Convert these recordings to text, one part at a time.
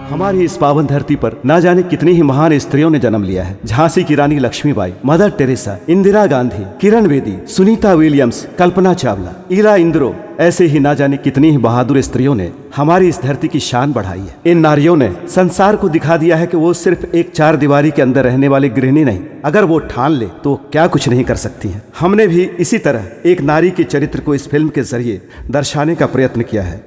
हमारी इस पावन धरती पर ना जाने कितनी ही महान स्त्रियों ने जन्म लिया है। झांसी की रानी Lakshmibai, mother Teresa, Indira Gandhi, Kiran Bedi, Sunita Williams, Kalpana Chawla, Ira Indira, ऐसे ही ना जाने कितनी ही बहादुर स्त्रियों ने हमारी इस धरती की शान बढ़ाई है। इन नारियों ने संसार को दिखा दिया है कि वो सिर्फ एक चार दीवारी के अंदर रहने वाली गृहिणी नहीं, अगर वो ठान ले तो क्या कुछ नहीं कर सकती हैं। हमने भी इसी तरह एक नारी के चरित्र को इस फिल्म के जरिए दर्शाने का प्रयत्न किया है।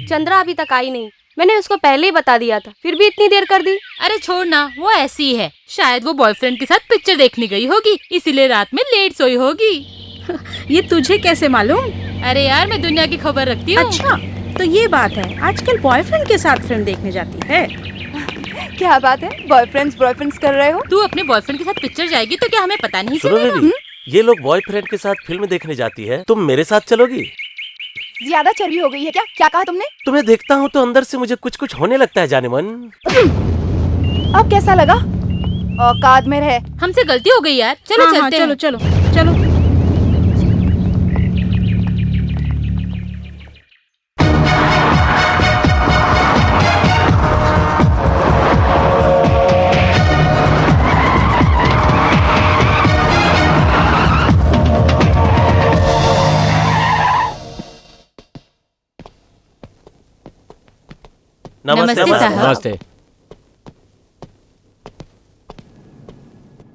चंद्रा अभी तक आई नहीं। मैंने उसको पहले ही बता दिया था, फिर भी इतनी देर कर दी। अरे छोड़ ना, वो ऐसी है। शायद वो बॉयफ्रेंड के साथ पिक्चर देखने गई होगी, इसीलिए रात में लेट सोई होगी। ये तुझे कैसे मालूम? अरे यार, मैं दुनिया की खबर रखती हूँ। अच्छा, तो ये बात है, आजकल बॉयफ्रेंड के साथ फिल्म देखने जाती है। क्या बात है, बॉयफ्रेंड्स कर रहे हो? तू अपने बॉयफ्रेंड के साथ पिक्चर जाएगी तो क्या हमें पता नहीं सुनो चलेगा? बेबी, ये लोग बॉयफ्रेंड के साथ फिल्म देखने जाती है, तुम मेरे साथ चलोगी? ज्यादा चर्बी हो गई है क्या? क्या कहा तुमने? तुम्हें देखता हूँ तो अंदर से मुझे कुछ कुछ होने लगता है जाने मन। अब कैसा लगा? औकात में रहे। हमसे गलती हो गई यार, चलो चलते हैं। चलो चलो। नमस्ते साहब। नमस्ते।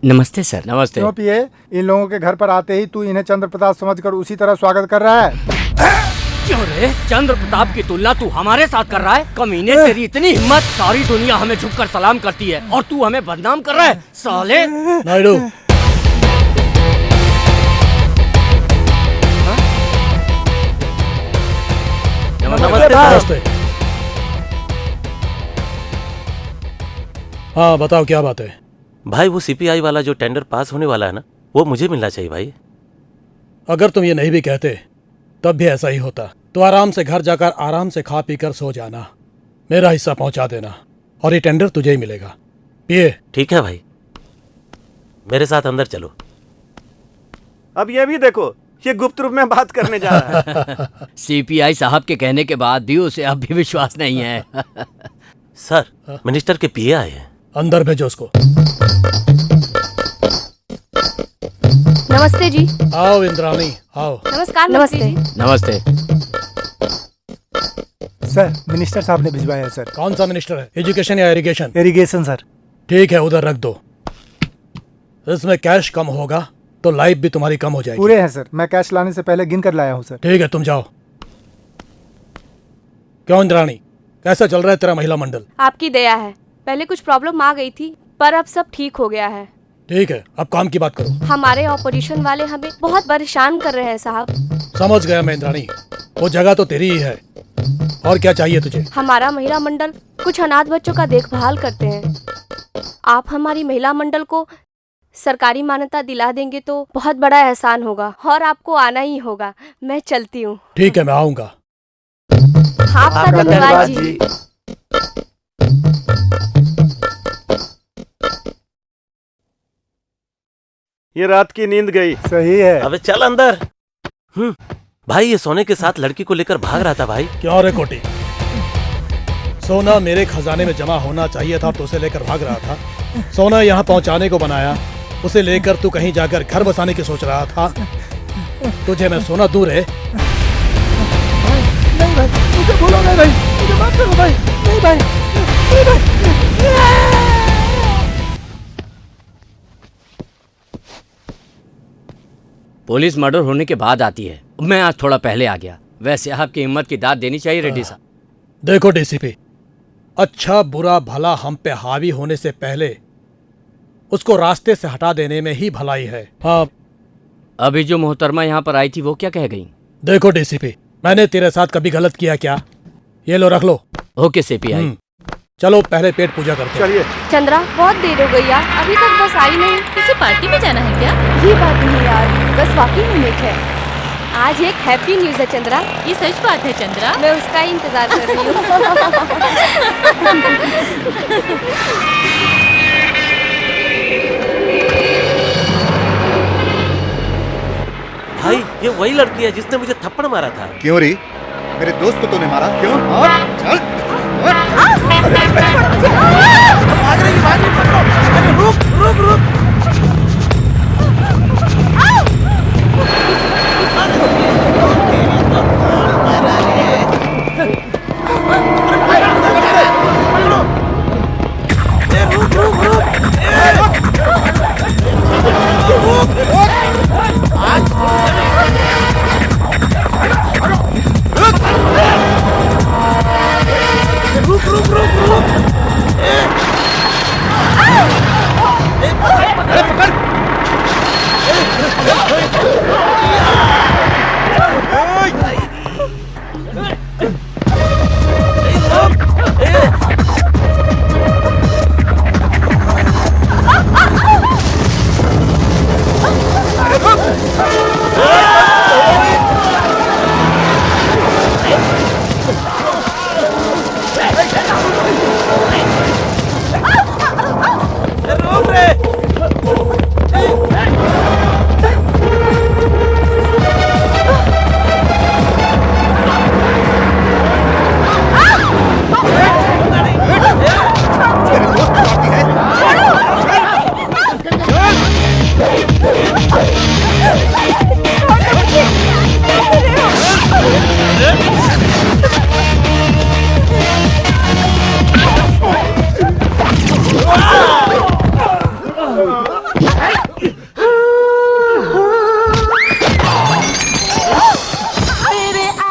नमस्ते सर। नमस्ते। क्यों पिए, इन लोगों के घर पर आते ही तू इन्हें चंद्र प्रताप समझकर उसी तरह स्वागत कर रहा है? क्यों रे, चंद्र प्रताप की तुलना तू हमारे साथ कर रहा है? कमीने, तेरी इतनी हिम्मत, सारी दुनिया हमें झुककर सलाम करती है और तू हमें बदनाम कर रहा है, साले। नायडू, नमस्ते। हाँ बताओ क्या बात है? भाई वो सीपीआई वाला जो टेंडर पास होने वाला है ना, वो मुझे मिलना चाहिए भाई। अगर तुम ये नहीं भी कहते तब भी ऐसा ही होता। तो आराम से घर जाकर आराम से खा पी कर सो जाना, मेरा हिस्सा पहुंचा देना और ये टेंडर तुझे ही मिलेगा। पिए। ठीक है भाई, मेरे साथ अंदर चलो। अब ये भी देखो, ये गुप्त रूप में बात करने जा रहा है। सीपीआई साहब के कहने के बाद भी उसे अब भी विश्वास नहीं है। सर, मिनिस्टर के पीए आए हैं। अंदर भेजो उसको। नमस्ते जी। आओ इंद्राणी, आओ। नमस्कार। नमस्ते। नमस्ते। सर, मिनिस्टर साहब ने भिजवाया है सर। कौन सा मिनिस्टर है, एजुकेशन या इरिगेशन? Irrigation sir. ठीक है, उधर रख दो। इसमें कैश कम होगा तो लाइफ भी तुम्हारी कम हो जाएगी। पूरे हैं सर, मैं कैश लाने से पहले गिन कर लाया हूँ सर। ठीक है, तुम जाओ। क्यों इंद्राणी, कैसा चल रहा है तेरा महिला मंडल? आपकी दया है, पहले कुछ प्रॉब्लम आ गई थी पर अब सब ठीक हो गया है। ठीक है, अब काम की बात करो। हमारे ऑपोजिशन वाले हमें बहुत परेशान कर रहे हैं साहब। समझ गया मैं इंद्राणी, वो जगह तो तेरी ही है। और क्या चाहिए तुझे? हमारा महिला मंडल कुछ अनाथ बच्चों का देखभाल करते हैं। आप हमारी महिला मंडल को सरकारी मान्यता दिला देंगे तो बहुत बड़ा एहसान होगा और आपको आना ही होगा। मैं चलती हूँ। ठीक है, मैं आऊंगा। आपका धन्यवाद जी। ये रात की नींद गई। सही है। अबे चल अंदर। भाई ये सोने के साथ लड़की को लेकर भाग रहा था भाई। क्यों रे कोटी? सोना मेरे खजाने में जमा होना चाहिए था तो उसे लेकर भाग रहा था। सोना यहाँ पहुँचाने को बनाया, उसे लेकर तू कहीं जाकर घर बसाने की सोच रहा था। तुझे मैं सोना दूर है। नहीं भाई, मुझे भूलो नहीं भाई, मुझे माफ करो भाई। नहीं भाई, नहीं भाई। पुलिस मर्डर होने के बाद आती है। मैं आज थोड़ा पहले आ गया। वैसे आपकी हिम्मत की दाद देनी चाहिए रेड्डी साहब। देखो डीसीपी, अच्छा बुरा भला हम पे हावी होने से पहले उसको रास्ते से हटा देने में ही भलाई है। हाँ, अभी जो मोहतरमा यहाँ पर आई थी वो क्या कह गई? देखो डीसीपी, मैंने तेरे साथ कभी गलत किया क्या? ये लो, रख लो। Okay CPI. चलो पहले पेट पूजा करते हैं। चलिए। चंद्रा, बहुत देर हो गई यार, अभी तक बस आई नहीं। किसी पार्टी में जाना है क्या? ये बात नहीं यार, बस वाकई में लेट है। आज एक हैप्पी न्यूज है चंद्रा। ये सच बात है चंद्रा। मैं उसका ही इंतजार कर रही हूँ। भाई ये वही लड़की है जिसने मुझे थप्पड़ मारा था। क्यों री? मेरे दोस्त को तूने मारा क्यों? चल। भाग रही, पकड़ो। अरे रुक रुक रुक।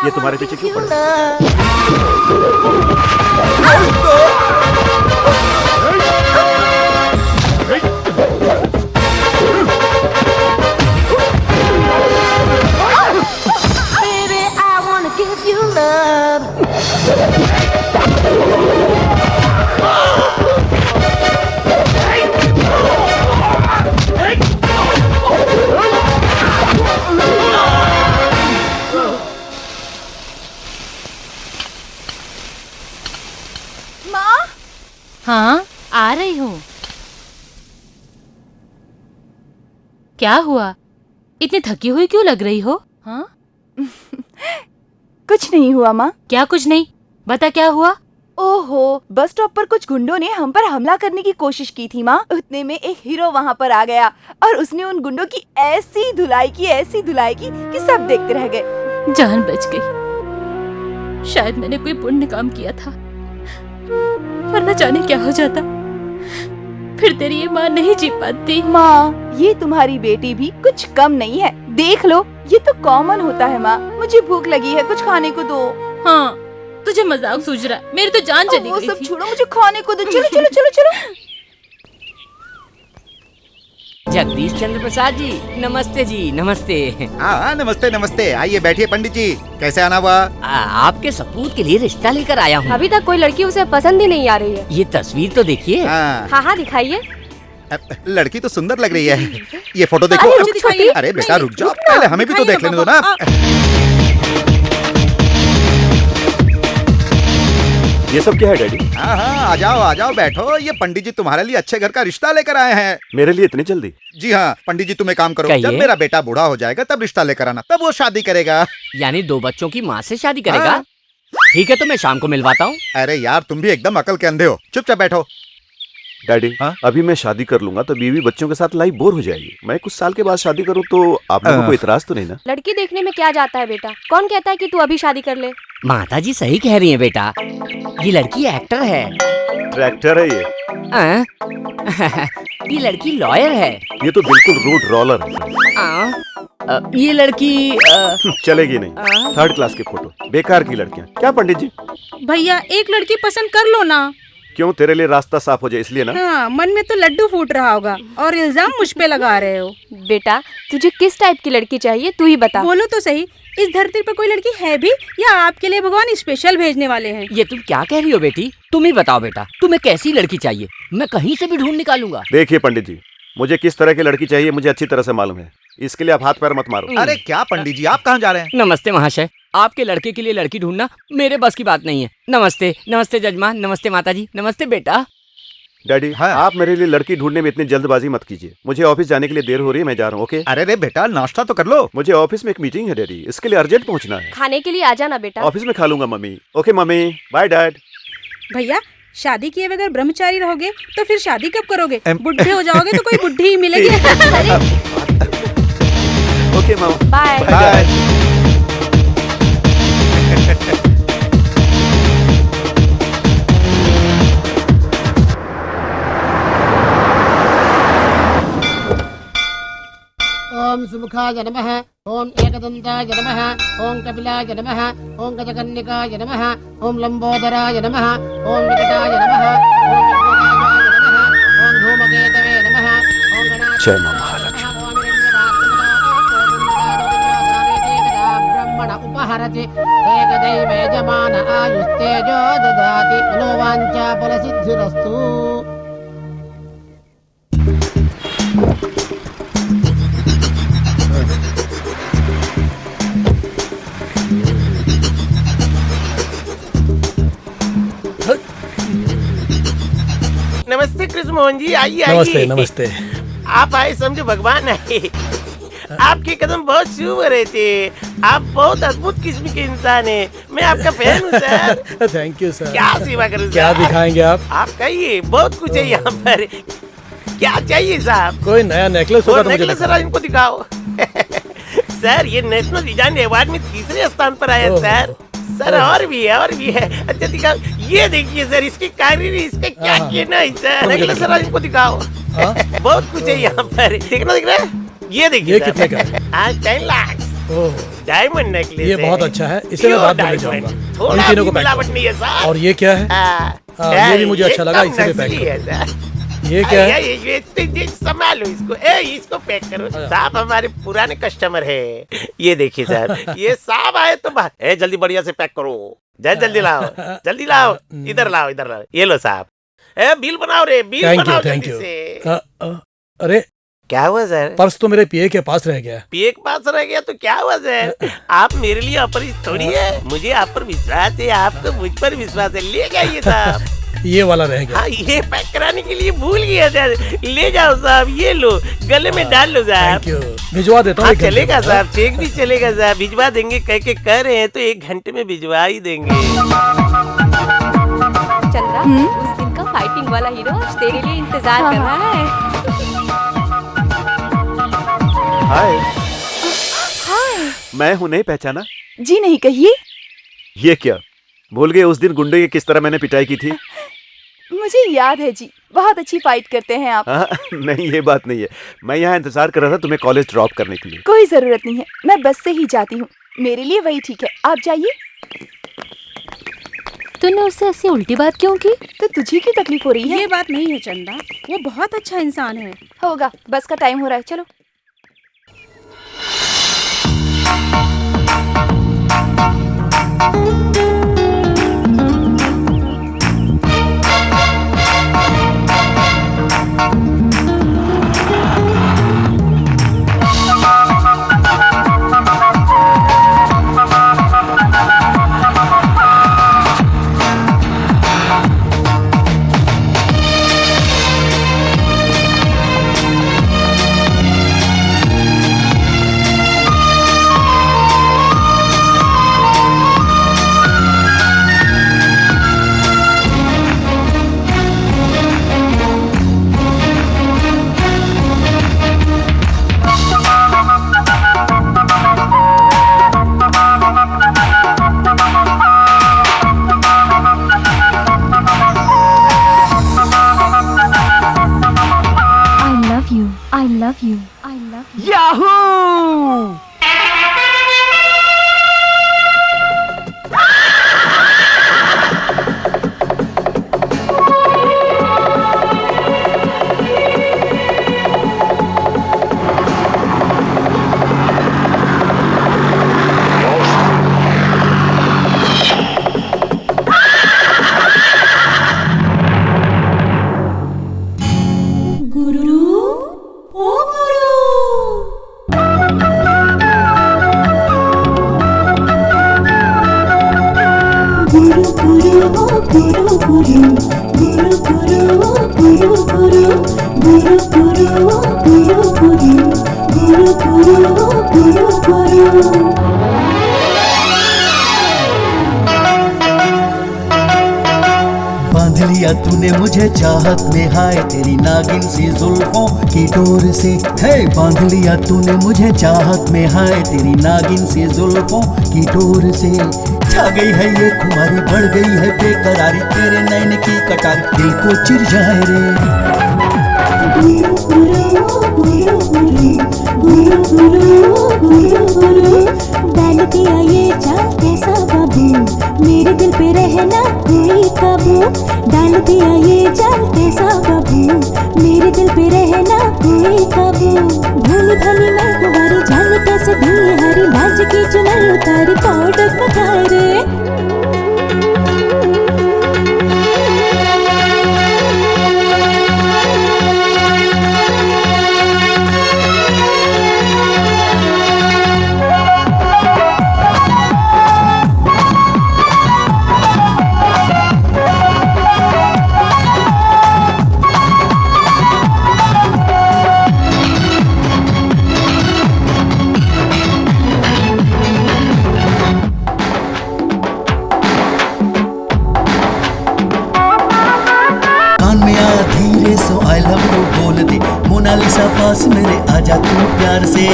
ये तुम्हारे पीछे क्यों पड़े? हाँ, आ रही हूँ। क्या हुआ? इतनी थकी हुई क्यों लग रही हो? हाँ? कुछ नहीं हुआ माँ। क्या कुछ नहीं? बता क्या हुआ? ओहो, बस स्टॉप पर कुछ गुंडों ने हम पर हमला करने की कोशिश की थी माँ। उतने में एक हीरो वहाँ पर आ गया और उसने उन गुंडों की ऐसी धुलाई की कि सब देखते रह गए। जान बच गई। शायद मैंने कोई पुण्य काम किया था, वरना जाने क्या हो जाता। फिर तेरी ये माँ नहीं जी पाती। माँ, ये तुम्हारी बेटी भी कुछ कम नहीं है। देख लो, ये तो कॉमन होता है माँ। मुझे भूख लगी है, कुछ खाने को दो। हाँ, तुझे मजाक सूझ रहा है। मेरी तो जान चली वो गई सब थी। छोड़ो, मुझे खाने को दो। चलो चलो चलो चलो। जगदीश चंद्र प्रसाद जी, नमस्ते जी। नमस्ते। हाँ नमस्ते नमस्ते, आइए बैठिए पंडित जी। कैसे आना हुआ? आपके सपूत के लिए रिश्ता लेकर आया हूँ। अभी तक कोई लड़की उसे पसंद ही नहीं आ रही है। ये तस्वीर तो देखिए। हाँ हाँ हाँ, दिखाइए। लड़की तो सुंदर लग रही है। ये फोटो देखो। अरे रुक छोटी। अरे बेटा रुक जाओ, पहले हमें भी तो देख लेने दो ना। ये सब क्या है डैडी? हाँ हाँ, आ जाओ बैठो। ये पंडित जी तुम्हारे लिए अच्छे घर का रिश्ता लेकर आए हैं। मेरे लिए इतनी जल्दी? जी हाँ पंडित जी, तुम एक काम करो, कहिए। जब मेरा बेटा बूढ़ा हो जाएगा तब रिश्ता लेकर आना, तब वो शादी करेगा। यानी 2 बच्चों की माँ से शादी करेगा? हाँ। ठीक है, तो मैं शाम को मिलवाता हूँ। अरे यार तुम भी एकदम अकल के अंधे हो, चुपचाप बैठो। डैडी हाँ? अभी मैं शादी कर लूंगा तो बीवी बच्चों के साथ लाइफ बोर हो जाएगी। मैं कुछ साल के बाद शादी करूं तो आप लोगों को इतराज तो नहीं ना? लड़की देखने में क्या जाता है बेटा? कौन कहता है कि तू अभी शादी कर ले? माता जी सही कह रही हैं बेटा, ये लड़की एक्टर है। ट्रैक्टर है ये? आ? ये लड़की लॉयर है। ये तो बिल्कुल रोड रोलर है। ये लड़की चलेगी नहीं। 3rd क्लास के फोटो, बेकार की लड़कियां। क्या पंडित जी? भैया एक लड़की पसंद कर लो ना। क्यों, तेरे लिए रास्ता साफ हो जाए इसलिए ना? हाँ, मन में तो लड्डू फूट रहा होगा और इल्जाम मुझ पे लगा रहे हो। बेटा तुझे किस टाइप की लड़की चाहिए तू ही बता। बोलो तो सही, इस धरती पर कोई लड़की है भी या आपके लिए भगवान स्पेशल भेजने वाले हैं? ये तुम क्या कह रही हो बेटी? तुम ही बताओ बेटा, तुम्हें कैसी लड़की चाहिए? मैं कहीं से भी ढूंढ निकालूंगा। देखिए पंडित जी, मुझे किस तरह की लड़की चाहिए मुझे अच्छी तरह से मालूम है। इसके लिए आप हाथ पैर मत मारो। अरे क्या पंडित जी, आप कहाँ जा रहे हैं? नमस्ते महाशय, आपके लड़के के लिए लड़की ढूंढना मेरे बस की बात नहीं है। नमस्ते। नमस्ते जजमान, नमस्ते माता जी, नमस्ते बेटा। डैडी हाँ। आप मेरे लिए लड़की ढूंढने में इतनी जल्दबाजी मत कीजिए। मुझे ऑफिस जाने के लिए देर हो रही है, मैं जा रहा हूँ। ओके? अरे रे बेटा, नाश्ता तो कर लो। मुझे ऑफिस में एक मीटिंग है डैडी, इसके लिए अर्जेंट पहुंचना है। खाने के लिए आ जाना बेटा। ऑफिस में खा लूंगा मम्मी। ओके मम्मी, बाय डैड। भैया शादी किए बगैर ब्रह्मचारी रहोगे तो फिर शादी कब करोगे? बुढ़े हो जाओगे तो कोई बुढ़ी ही मिलेगी। ओके मामा, बाय। बाय। ओम सुमुखाय नमः, ओम एकदन्ताय नमः, ओम कपिलाय नमः, ओम गजकर्णिकाय नमः, ओम लंबोदराय नमः, ओम विकटाय नमः, ओम विघ्नराजाय नमः, ओम धूमकेतवे नमः, ओम गणाधिपतये जय मां महालक्ष्मी। नमः, ओम हिरण्यवासुदेवाय ब्रह्मण उपहरति एकदैव यजमान आयुस्तेजो ददाति मनोवाञ्छा फलसिद्धिरस्तु। नमस्ते कृष्ण मोहन जी, आइए नमस्ते आइए। नमस्ते। आप आए समझो भगवान आए। आपके कदम बहुत शुभ हो रहे थे। आप बहुत अद्भुत किस्म के इंसान हैं। मैं आपका फैन हूँ सर। Thank you sir. क्या सेवा करूँ? क्या दिखाएंगे आप? आप कहिए, बहुत कुछ है यहाँ पर। क्या चाहिए साहब? कोई नया नेकलेस होगा तो मुझे नेकलेस दिखाओ। इनको दिखाओ। सर ये नेशनल डिजाइन अवार्ड में 3रे स्थान पर आया सर। सर और भी है, और भी है। अच्छा दिखाओ, ये देखिए सर, इसकी कारीगरी, इसका क्या कहना है सर? नेकलेस सर इनको दिखाओ। बहुत कुछ है यहाँ पर, देखना दिख रहा है? ये देखिए ये कितने का है? 10 लाख डायमंड नेकलेस। ये बहुत अच्छा है, इसे मैं बाद में ले जाऊंगा। इन तीनों को पैक मिलावट करो। नहीं है सर। और ये क्या है? ये भी मुझे अच्छा लगा, इसे भी पैक करो। ये क्या है? ये संभालो इसको। इसको पैक करो। साहब हमारे पुराने कस्टमर है। ये देखिए सर, ये साहब आए तो बात। जल्दी बढ़िया से पैक करो। जल्दी लाओ, जल्दी लाओ। इधर लाओ, इधर लाओ। ये लो साहब, बिल बनाओ रे, बिल बनाओ थैंक जल्दी यू। से। अरे क्या हुआ सर? पर्स तो मेरे पीए के पास रह गया। पीए के पास रह गया तो क्या हुआ सर? आप मेरे लिए अपरिचित थोड़ी है। मुझे आप पर विश्वास है, आपको मुझ पर विश्वास है। ले जाइए साहब। ये वाला रह गया। हाँ, ये पैक कराने के लिए भूल गया सर। ले जाओ साहब, ये लो, गले में डाल लो साहब। थैंक यू, भिजवा देता हूँ। चलेगा साहब, चेक भी चलेगा साहब। भिजवा देंगे, कह के कह रहे हैं तो 1 घंटे में भिजवा ही देंगे। चंद्रा, उस दिन का फाइटिंग वाला हीरो आज तेरे लिए इंतजार कर रहा है। हाय। हाय। मैं हूँ, नहीं पहचाना? जी नहीं, कहिए। ये क्या, भूल गए उस दिन गुंडे की किस तरह मैंने पिटाई की थी? मुझे याद है जी, बहुत अच्छी फाइट करते हैं आप। नहीं ये बात नहीं है, मैं यहाँ इंतजार कर रहा था तुम्हें कॉलेज ड्रॉप करने के लिए। कोई जरूरत नहीं है, मैं बस से ही जाती हूँ। मेरे लिए वही ठीक है, आप जाइए। तूने उससे ऐसी उल्टी बात क्यों की? तो तुझे की तकलीफ हो रही है? ये बात नहीं है चंदा, वो बहुत अच्छा इंसान है। होगा, बस का टाइम हो रहा है, चलो। I love you, I love you. Yahoo! बांध लिया तूने मुझे चाहत में, हाय तेरी नागिन सी जुल्फों की डोर से। है बांध लिया तूने मुझे चाहत में, हाय तेरी नागिन सी जुल्फों की डोर से। छा गई है ये खुमारी, बढ़ गई है बेकरारी, तेरे नैन की कटारी दिल को चिर जाए रे। डाल दिया ये जाल कैसा बाबू, मेरे दिल पे रहना कोई काबू। डाल दिया ये जाल कैसा बाबू, मेरे दिल पे रहना कोई काबू। भोली भली मैं तुम्हारी जान कैसे दी हरी, लाज की चुनर उतारी पाउडर पकाए रे। आई लव यू बोल दे मोनालिसा पास मेरे आजा तू प्यार से।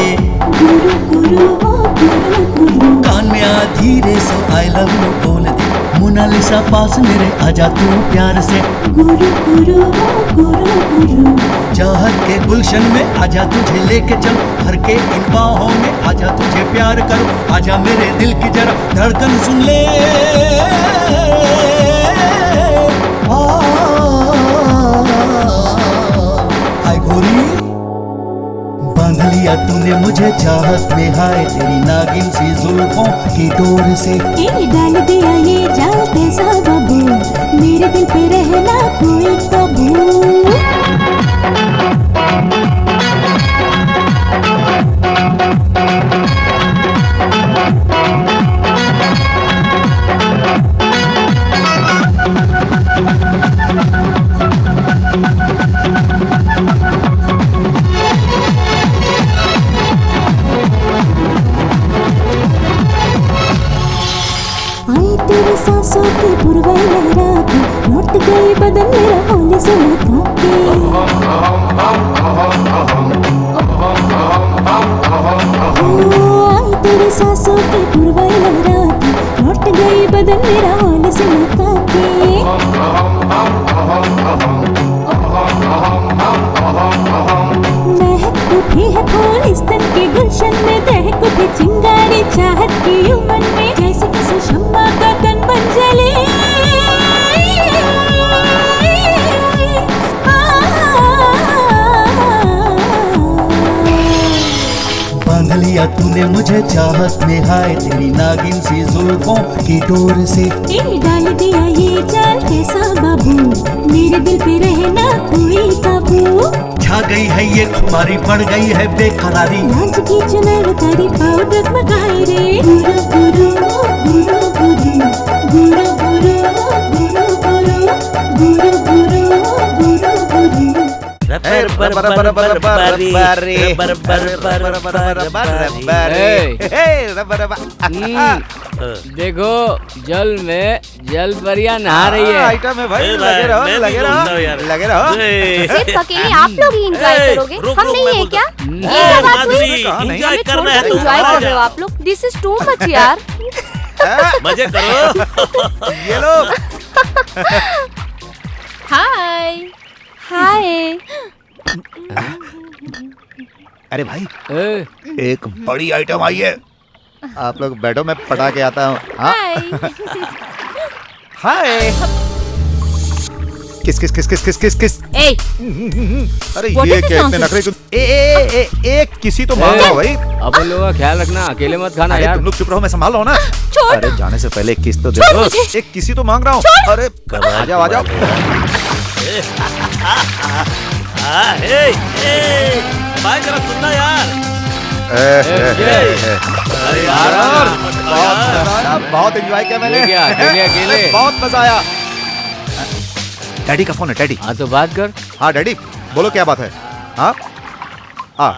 कान में आ धीरे से आई लव यू बोल दे मोनालिसा पास मेरे आजा तू प्यार से। चाहत के गुलशन में आजा तुझे लेके चल, भर के इन बाहों में आजा तुझे प्यार करूं। आजा मेरे दिल की जरा धड़कन सुन ले, बांध लिया तूने मुझे चाहत में, हाय तेरी नागिन सी जुल्फों की डोर से। डाल दिया ये जाल कैसा बाबू, मेरे दिल पे रहना कोई काबू। तेरी सांसों की पुरवाई लहरा के, लौट गई बदन मेरा होने से महका के। आई तेरी सांसों की पुरवाई लहरा के, लौट गई बदन मेरा होने से महका के। महक उठी है फूल इस तन के गुलशन में, दहक उठी चिंगारी चाहत की उमन में। जैसे किसी शम्मा का तन बन जले, बांध लिया तूने मुझे चाहत में, हाय तेरी नागिन सी जुल्फों की डोर से। डाल दिया ये जाल कैसा बाबू, मेरे दिल पे रहना कोई काबू। छा गई है ये खुमारी, बढ़ गई है बेकरारी, लाज की चुनर उतारी पाउडर मगाए रे। गुरु गुरु गुरु गुरु गुरु गुरु गुरु गुरु गुरु गुरु गुरु। देखो जल में जल परियां नहा रही है। आइटम है भाई, लगे रहो लगे रहो लगे रहो। सिर्फ अकेले आप लोग ही एंजॉय करोगे, हम नहीं है क्या? ये क्या बात हुई? एंजॉय करना है तो एंजॉय कर रहे हो आप लोग। दिस इज टू मच यार। मजे करो। ये लो। हाय हाय। अरे भाई एक बड़ी आइटम आई है, आप लोग बैठो, मैं पटा के आता हूँ। हाय। किस किस किस किस किस किस किस अरे ये क्या इतने नखरे क्यों? एक किसी तो मांग रहा हूँ भाई। अब उन लोगों का ख्याल रखना, अकेले मत खाना यार। तुम लोग चुप रहो, मैं संभाल रहा हूँ ना। अरे जाने से पहले एक किस तो दे दो। एक किसी तो मांग रहा हूँ। अरे आ जाओ आ जाओ। भाई जरा सुनना यार। बहुत एंजॉय किया मैंने। अकेले बहुत मजा आया। डैडी का फोन है, डैडी। हाँ तो बात कर। हाँ डैडी बोलो क्या बात है। हाँ हाँ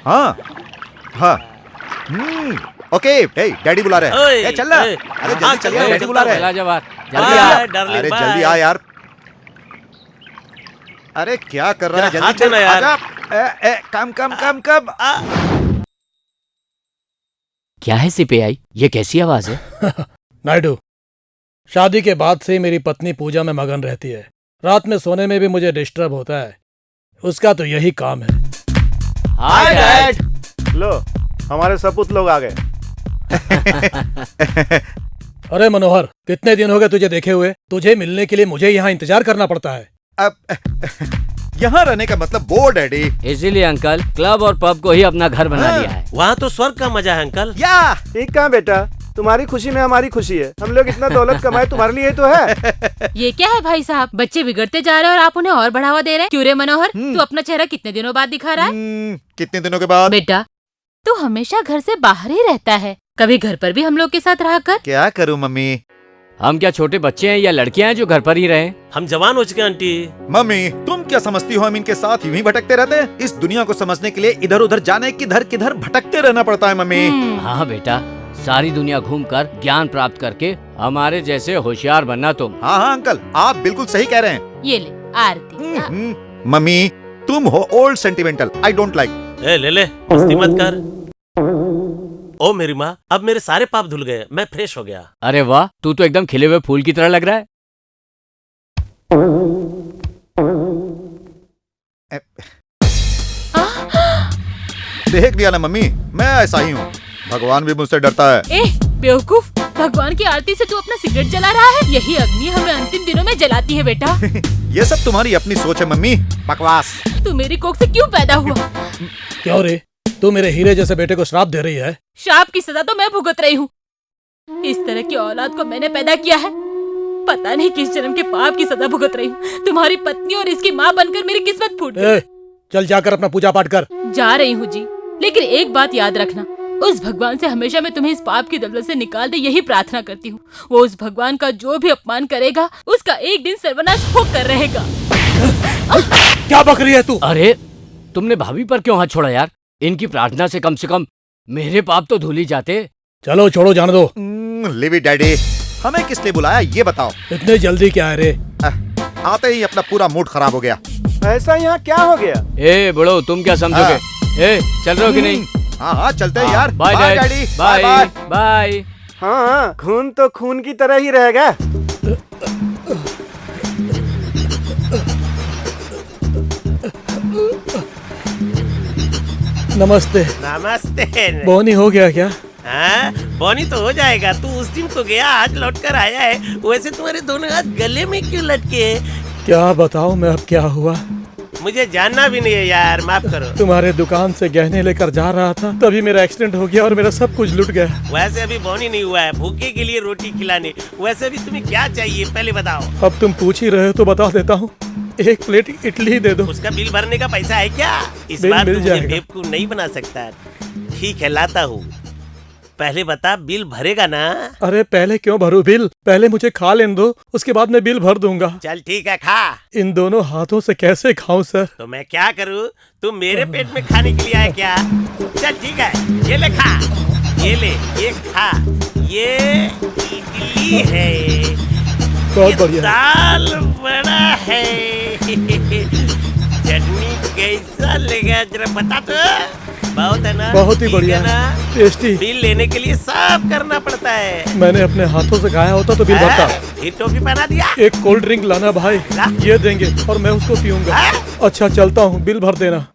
हाँ हाँ ओके। हे डैडी बुला रहे हैं। चल रहा। अरे जल्दी चल यार, डैडी बुला रहे हैं। अरे जल्दी आ यार। अरे क्या कर रहा है, जल्दी चल यार। कम कम कम कम। क्या है सीपीआई, ये कैसी आवाज है? नायडू, शादी के बाद से ही मेरी पत्नी पूजा में मगन रहती है। रात में सोने में भी मुझे डिस्टर्ब होता है। उसका तो यही काम है। Hi dad. लो हमारे सपूत लोग आ गए। अरे मनोहर, कितने दिन हो गए तुझे देखे हुए। तुझे मिलने के लिए मुझे यहाँ इंतजार करना पड़ता है। अब यहाँ रहने का मतलब वो डैडी। इसीलिए अंकल क्लब और पब को ही अपना घर बना लिया है। वहाँ तो स्वर्ग का मजा है अंकल। या ठीक कहाँ बेटा, तुम्हारी खुशी में हमारी खुशी है। हम लोग इतना दौलत कमाए तुम्हारे लिए तो है। ये क्या है भाई साहब, बच्चे बिगड़ते जा रहे हैं और आप उन्हें और बढ़ावा दे रहे हैं। क्यों रे मनोहर, तू अपना चेहरा कितने दिनों बाद दिखा रहा है? कितने दिनों के बाद? बेटा तू हमेशा घर से बाहर ही रहता है, कभी घर पर भी हम लोग के साथ रहा कर। क्या करूँ मम्मी। हम क्या छोटे बच्चे हैं या लड़कियां हैं जो घर पर ही रहे? हम जवान हो चुके हैं आंटी। मम्मी तुम क्या समझती हो, हम इनके साथ यूं ही भटकते रहते हैं? इस दुनिया को समझने के लिए इधर उधर जाने, किधर किधर भटकते रहना पड़ता है मम्मी। हाँ बेटा, सारी दुनिया घूमकर ज्ञान प्राप्त करके हमारे जैसे होशियार बनना तुम। हाँ हाँ अंकल, आप बिल्कुल सही कह रहे हैं। ये ले आरती। मम्मी तुम हो old sentimental, I don't like. ले ले मस्ती मत कर। ओ मेरी माँ, अब मेरे सारे पाप धुल गए, मैं फ्रेश हो गया। अरे वाह, तू तो एकदम खिले हुए फूल की तरह लग रहा है। देख लिया ना मम्मी, मैं ऐसा ही हूँ। भगवान भी मुझसे डरता है। बेवकूफ, भगवान की आरती से तू अपना सिगरेट जला रहा है। यही अग्नि हमें अंतिम दिनों में जलाती है बेटा। ये सब तुम्हारी अपनी सोच है मम्मी, बकवास। तू मेरी कोख से क्यों पैदा हुआ? क्यों रे, तू मेरे हीरे जैसे बेटे को श्राप दे रही है? श्राप की सजा तो मैं भुगत रही हूँ। इस तरह की औलाद को मैंने पैदा किया है। पता नहीं किस जन्म के पाप की सजा भुगत रही हूँ। तुम्हारी पत्नी और इसकी माँ बनकर मेरी किस्मत फूट गई। चल जाकर अपना पूजा पाठ कर। जा रही हूँ जी, लेकिन एक बात याद रखना, उस भगवान से हमेशा मैं तुम्हें इस पाप की दलदल से निकाल दे, यही प्रार्थना करती हूँ। वो उस भगवान का जो भी अपमान करेगा उसका एक दिन सर्वनाश होकर रहेगा। क्या बक रही है तू? अरे तुमने भाभी पर क्यों हाथ छोड़ा यार? इनकी प्रार्थना से कम मेरे पाप तो धुल ही जाते। चलो छोड़ो, जाने दो। लिव इट डैडी, हमें किसने बुलाया ये बताओ। इतने जल्दी क्या है रे? आते ही अपना पूरा मूड खराब हो गया। ऐसा यहाँ क्या हो गया? ए बड़ो, तुम क्या समझोगे? ए चल रहे हो कि नहीं? हाँ हाँ चलते हैं यार। Bye daddy, bye bye. हाँ खून तो खून की तरह ही रहेगा। नमस्ते। नमस्ते। बोनी हो गया क्या? हाँ बोनी तो हो जाएगा। तू उस दिन तो गया, आज लौट कर आया है। वैसे तुम्हारे दोनों हाथ गले में क्यों लटके? क्या बताऊं मैं अब क्या हुआ? मुझे जानना भी नहीं है यार, माफ करो। तुम्हारे दुकान से गहने लेकर जा रहा था, तभी मेरा एक्सीडेंट हो गया और मेरा सब कुछ लुट गया। वैसे अभी बोनी नहीं हुआ है, भूखे के लिए रोटी खिलाने। वैसे भी तुम्हें क्या चाहिए पहले बताओ। अब तुम पूछ ही रहे हो तो बता देता हूँ। 1 प्लेट इडली दे दो। उसका बिल भरने का पैसा है क्या? इस बिल बार मिल तू मुझे जाएगा। बेवकूफ नहीं बना सकता। ठीक है लाता हूँ, पहले बता बिल भरेगा ना? अरे पहले क्यों भरूं बिल? पहले मुझे खा लेने दो, उसके बाद मैं बिल भर दूंगा। चल ठीक है खा। इन दोनों हाथों से कैसे खाऊं सर? तो मैं क्या करूँ? तुम मेरे पेट में खाने के लिए आया क्या? चल ठीक है, ये ले खा, ये ले, ये खा। ये इडली है, बहुत बढ़िया। दाल बड़ा है। चटनी कैसा लगा जरा बता तो। बहुत है ना? बहुत ही बढ़िया, टेस्टी। बिल लेने के लिए सब करना पड़ता है। मैंने अपने हाथों से खाया होता तो बिल भरता। फिर टोपी पहना दिया। एक कोल्ड ड्रिंक लाना भाई, ये देंगे और मैं उसको पीऊंगा। अच्छा चलता हूँ, बिल भर देना।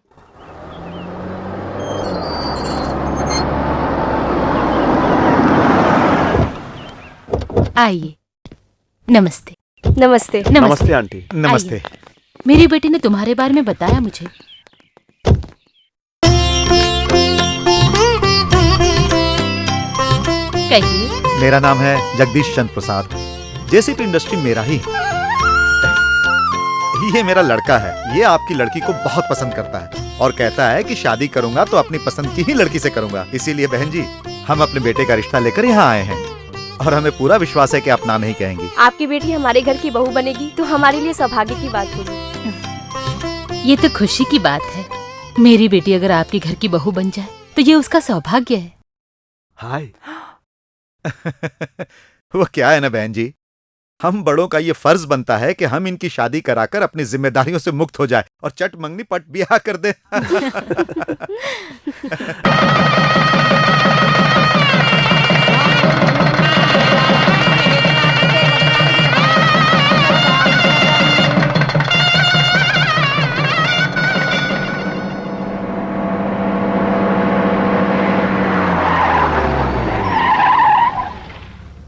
आइए। नमस्ते। नमस्ते। नमस्ते आंटी। नमस्ते। मेरी बेटी ने तुम्हारे बारे में बताया मुझे। कहिए। मेरा नाम है जगदीश चंद्र प्रसाद। जेसीपी इंडस्ट्री मेरा ही। ये मेरा लड़का है। ये आपकी लड़की को बहुत पसंद करता है और कहता है कि शादी करूंगा तो अपनी पसंद की ही लड़की से करूंगा। इसीलिए बहन जी, हम अपने बेटे का रिश्ता लेकर यहाँ आए हैं और हमें पूरा विश्वास है कि आप ना नहीं कहेंगी। आपकी बेटी हमारे घर की बहू बनेगी तो हमारे लिए सौभाग्य की बात होगी। ये तो खुशी की बात है। मेरी बेटी अगर आपके घर की बहू बन जाए तो ये उसका सौभाग्य है। हाय। वो क्या है ना बहन जी, हम बड़ों का ये फर्ज बनता है कि हम इनकी शादी कराकर अपनी जिम्मेदारियों से मुक्त हो जाए और चट मंगनी पट ब्याह कर दे।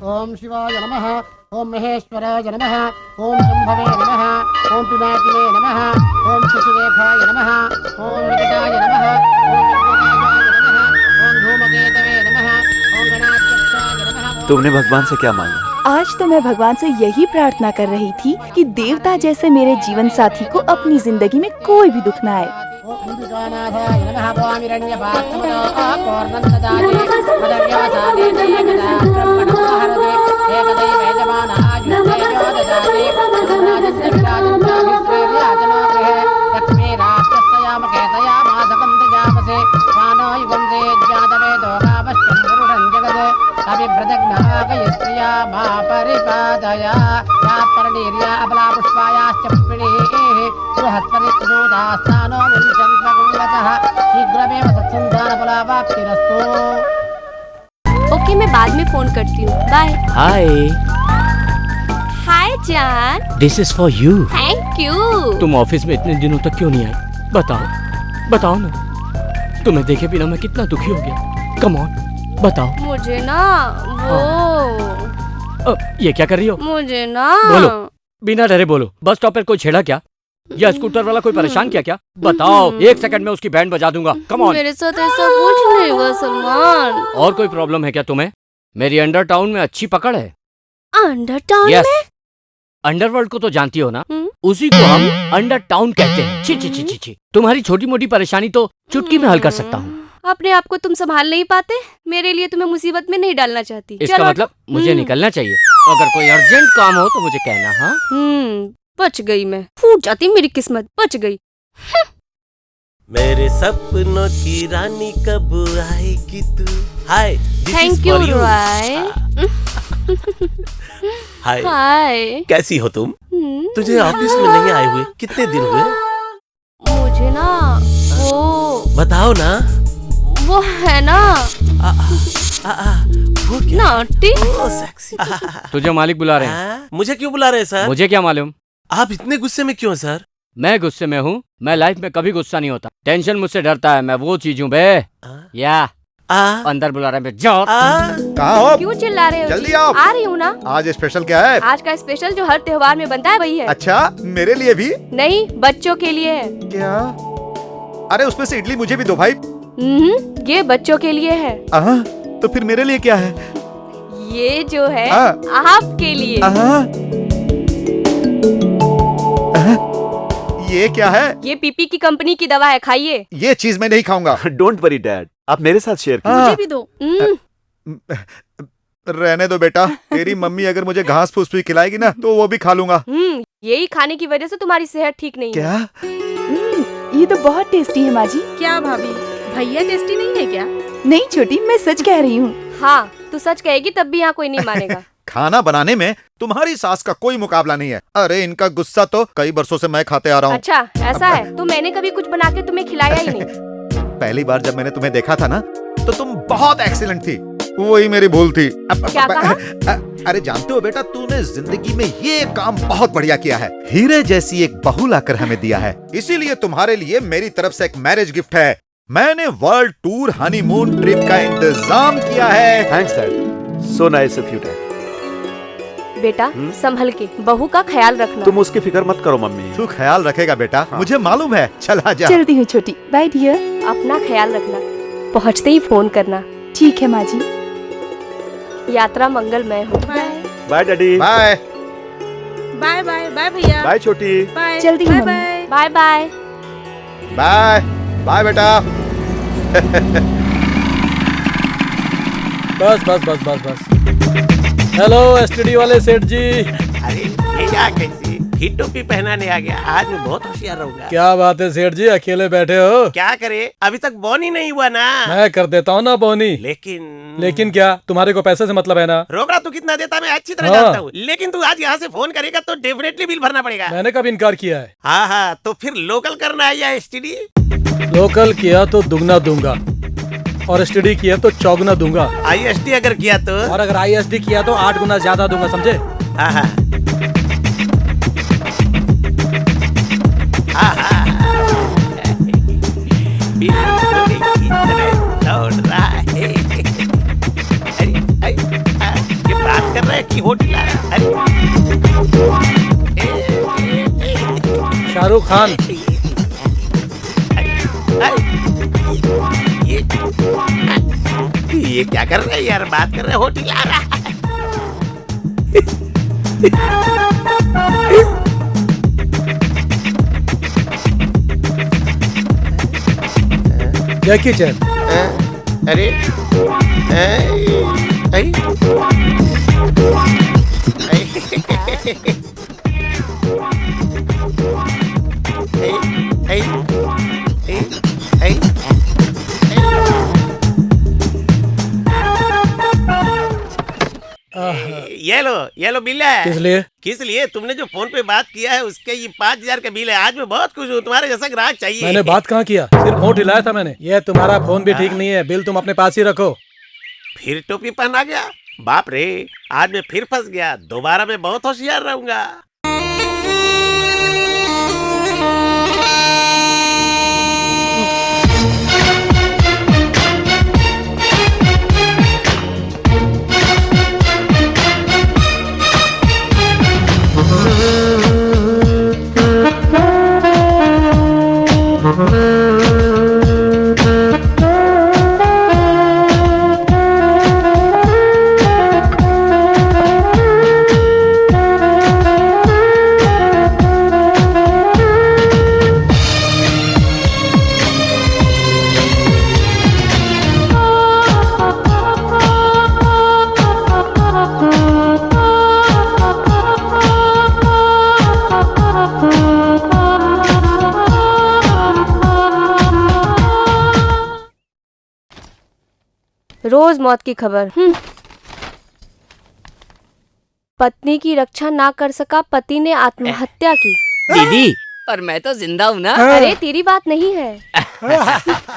ओम शिवाय नमः। ओम महेश्वराय नमः। ओम शंभवे नमः। ओम पिनाकिने नमः। ओम शशिरेखाय नमः। ओम निकटाय नमः। ओम विघ्नराजाय नमः। ओम धूमकेतवे नमः। ओम गणाध्यक्षाय नमः। तुमने भगवान से क्या मांगा? आज तो मैं भगवान से यही प्रार्थना कर रही थी कि देवता जैसे मेरे जीवन साथी को अपनी जिंदगी में कोई भी दुख न आए। ओम अंबिकानाथाय नमः। वामिरण्यपात्रमनो पूर्णन्ददाते मदव्यासादे जयगदा ब्रह्मणो हरते एकदैव यजमानायुष्येजो ददाते राजस्य विराजन्ताभिश्रेर्याजनो गृहे लक्ष्मी राष्ट्रस्यामकेतया मासकं दजामसे मानो युगंसे ज्ञातवेदो कामश्चं पुरुषं जगत् अभिव्रजघ्नाकयस्त्रिया मा परिपादया यात्परनीर्या अबला पुष्पायाश्च पुष्पिणीः बृहस्पतिर्दास्तानो मुञ्चन्त्वगुणतः शीघ्रमेव सत्सन्तानफलावाप्तिरस्तु। ओके, मैं बाद में फोन करती हूँ। बाय। हाय। हाय जान। This is for you. Thank you. तुम ऑफिस में इतने दिनों तक क्यों नहीं आई? बताओ, बताओ ना। तुम्हें देखे बिना मैं कितना दुखी हो गया। कम ऑन, बताओ। मुझे ना वो ये क्या कर रही हो? मुझे ना बोलो, बिना डरे बोलो। बस स्टॉप पर कोई छेड़ा क्या? या स्कूटर वाला कोई परेशान किया क्या? बताओ, 1 सेकंड में उसकी बैंड बजा दूंगा। Come on. मेरे साथ ऐसा कुछ नहीं हुआ सलमान। और कोई प्रॉब्लम है क्या तुम्हें? मेरी अंडर टाउन में अच्छी पकड़ है। Under town yes. में? अंडरवर्ल्ड को तो जानती हो ना? उसी को हम अंडर टाउन कहते हैं। छी छी छी छी छी। तुम्हारी छोटी मोटी परेशानी तो चुटकी में हल कर सकता हूँ। अपने आप को तुम संभाल नहीं पाते? मेरे लिए तुम्हें मुसीबत में नहीं डालना चाहती। इसका मतलब मुझे निकलना चाहिए। अगर कोई अर्जेंट काम हो तो मुझे कहना। हाँ, बच गई मैं। फूट जाती मेरी किस्मत, बच गई। मेरे सपनों की रानी कब आएगी तू? Hi. Thank you Roy. Hi. Hi. कैसी हो तुम? तुझे ऑफिस में नहीं आए हुए कितने दिन हुए? मुझे ना वो बताओ ना। वो है ना वो क्या? नॉटी। सेक्सी। तुझे मालिक बुला रहे हैं। मुझे क्यों बुला रहे हैं सर? मुझे क्या मालूम। आप इतने गुस्से में क्यों सर? मैं गुस्से में हूँ? मैं लाइफ में कभी गुस्सा नहीं होता। टेंशन मुझसे डरता है। मैं वो चीज हूँ बे। या अंदर बुला रहे हैं। जाओ। कहाँ हो? क्यों चिल्ला रहे हो? जल्दी आओ। आ रही हूँ ना। आज स्पेशल क्या है? आज का स्पेशल जो हर त्योहार में बनता है वही है। अच्छा, मेरे लिए भी? नहीं, बच्चों के लिए है। क्या? अरे उसमें से इडली मुझे भी दो भाई। ये बच्चों के लिए है। तो फिर मेरे लिए क्या है? ये जो है आपके लिए। ये क्या है? ये पीपी की कंपनी की दवा है, खाइए। ये चीज मैं नहीं खाऊंगा। डोंट वरी डैड, आप मेरे साथ शेयर कीजिए। मुझे भी दो। रहने दो बेटा। तेरी मम्मी अगर मुझे घास फूस भी खिलाएगी ना तो वो भी खा लूंगा। यही खाने की वजह से तुम्हारी सेहत ठीक नहीं क्या? है। ये तो बहुत टेस्टी है माँ जी। क्या भाभी, भैया टेस्टी नहीं है क्या? नहीं छोटी, मैं सच कह रही हूँ। हाँ, तू सच कहेगी तब भी यहाँ कोई नहीं मानेगा। खाना बनाने में तुम्हारी सास का कोई मुकाबला नहीं है। अरे इनका गुस्सा तो कई बरसों से मैं खाते आ रहा हूँ। अच्छा ऐसा है? तो मैंने कभी कुछ बना के तुम्हें खिलाया ही नहीं। पहली बार जब मैंने तुम्हें देखा था ना तो तुम बहुत एक्सीलेंट थी। वही मेरी भूल थी। क्या कहा? अरे जानते हो बेटा, तूने जिंदगी में ये काम बहुत बढ़िया किया है। हीरे जैसी एक बहू लाकर हमें दिया है। इसीलिए तुम्हारे लिए मेरी तरफ से एक मैरिज गिफ्ट है। मैंने वर्ल्ड टूर हनीमून ट्रिप का इंतजाम किया है। Thanks dad, so nice of you dad. बेटा संभल के, बहू का ख्याल रखना। तुम उसकी फिक्र मत करो मम्मी, तू ख्याल रखेगा बेटा, मुझे मालूम है। चला जा। चलती हूँ छोटी, बाय डियर। अपना ख्याल रखना, पहुँचते ही फोन करना। ठीक है माँ जी। यात्रा मंगलमय हो। Bye daddy. Bye bye bye bye भैया। बाय छोटी। बाय। जल्दी हूँ मम्मी। Bye bye bye bye bye बेटा। बस बस बस बस बस। हेलो एसटीडी वाले सेठ जी। अरे ये क्या कैसी ही टोपी पहनाने आ गया? आज मैं बहुत होशियार रहूंगा। क्या बात है सेठ जी, अकेले बैठे हो? क्या करे, अभी तक बोन ही नहीं हुआ ना। मैं कर देता हूँ ना बोनी। लेकिन क्या, तुम्हारे को पैसे से मतलब है ना? रोकड़ा तू कितना देता मैं अच्छी तरह हाँ। जानता हूँ, लेकिन तू आज यहाँ से फोन करेगा तो डेफिनेटली बिल भरना पड़ेगा। मैंने कब इनकार किया है? हाँ हाँ, तो फिर लोकल करना है या एसटीडी? लोकल किया तो दुगना दूंगा और एसटीडी किया तो चौगुना दूंगा। आईएसडी अगर किया तो? और अगर आईएसडी किया तो 8 गुना ज्यादा दूंगा, समझे? हाँ हाँ। दौड़ रहा है। अरे ये बात कर रहा है कि होटल आ रहा है? शाहरुख खान। ये क्या कर रहा है यार, बात कर रहा है होटल आ रहा है। जैकी चैन। अरे ये लो बिल है। किस लिए? तुमने जो फोन पे बात किया है उसके ये 5000 का बिल है। आज मैं बहुत खुश हूँ, तुम्हारे जैसा ग्राहक चाहिए। मैंने बात कहाँ किया, सिर्फ होठ हिलाया था मैंने। ये तुम्हारा फोन भी ठीक नहीं है, बिल तुम अपने पास ही रखो। फिर टोपी पहना गया? बाप रे, आज मैं फिर फंस गया। दोबारा मैं बहुत होशियार रहूंगा। रोज मौत की खबर। पत्नी की रक्षा ना कर सका, पति ने आत्महत्या की। दीदी, पर मैं तो जिंदा हूँ ना। अरे तेरी बात नहीं है।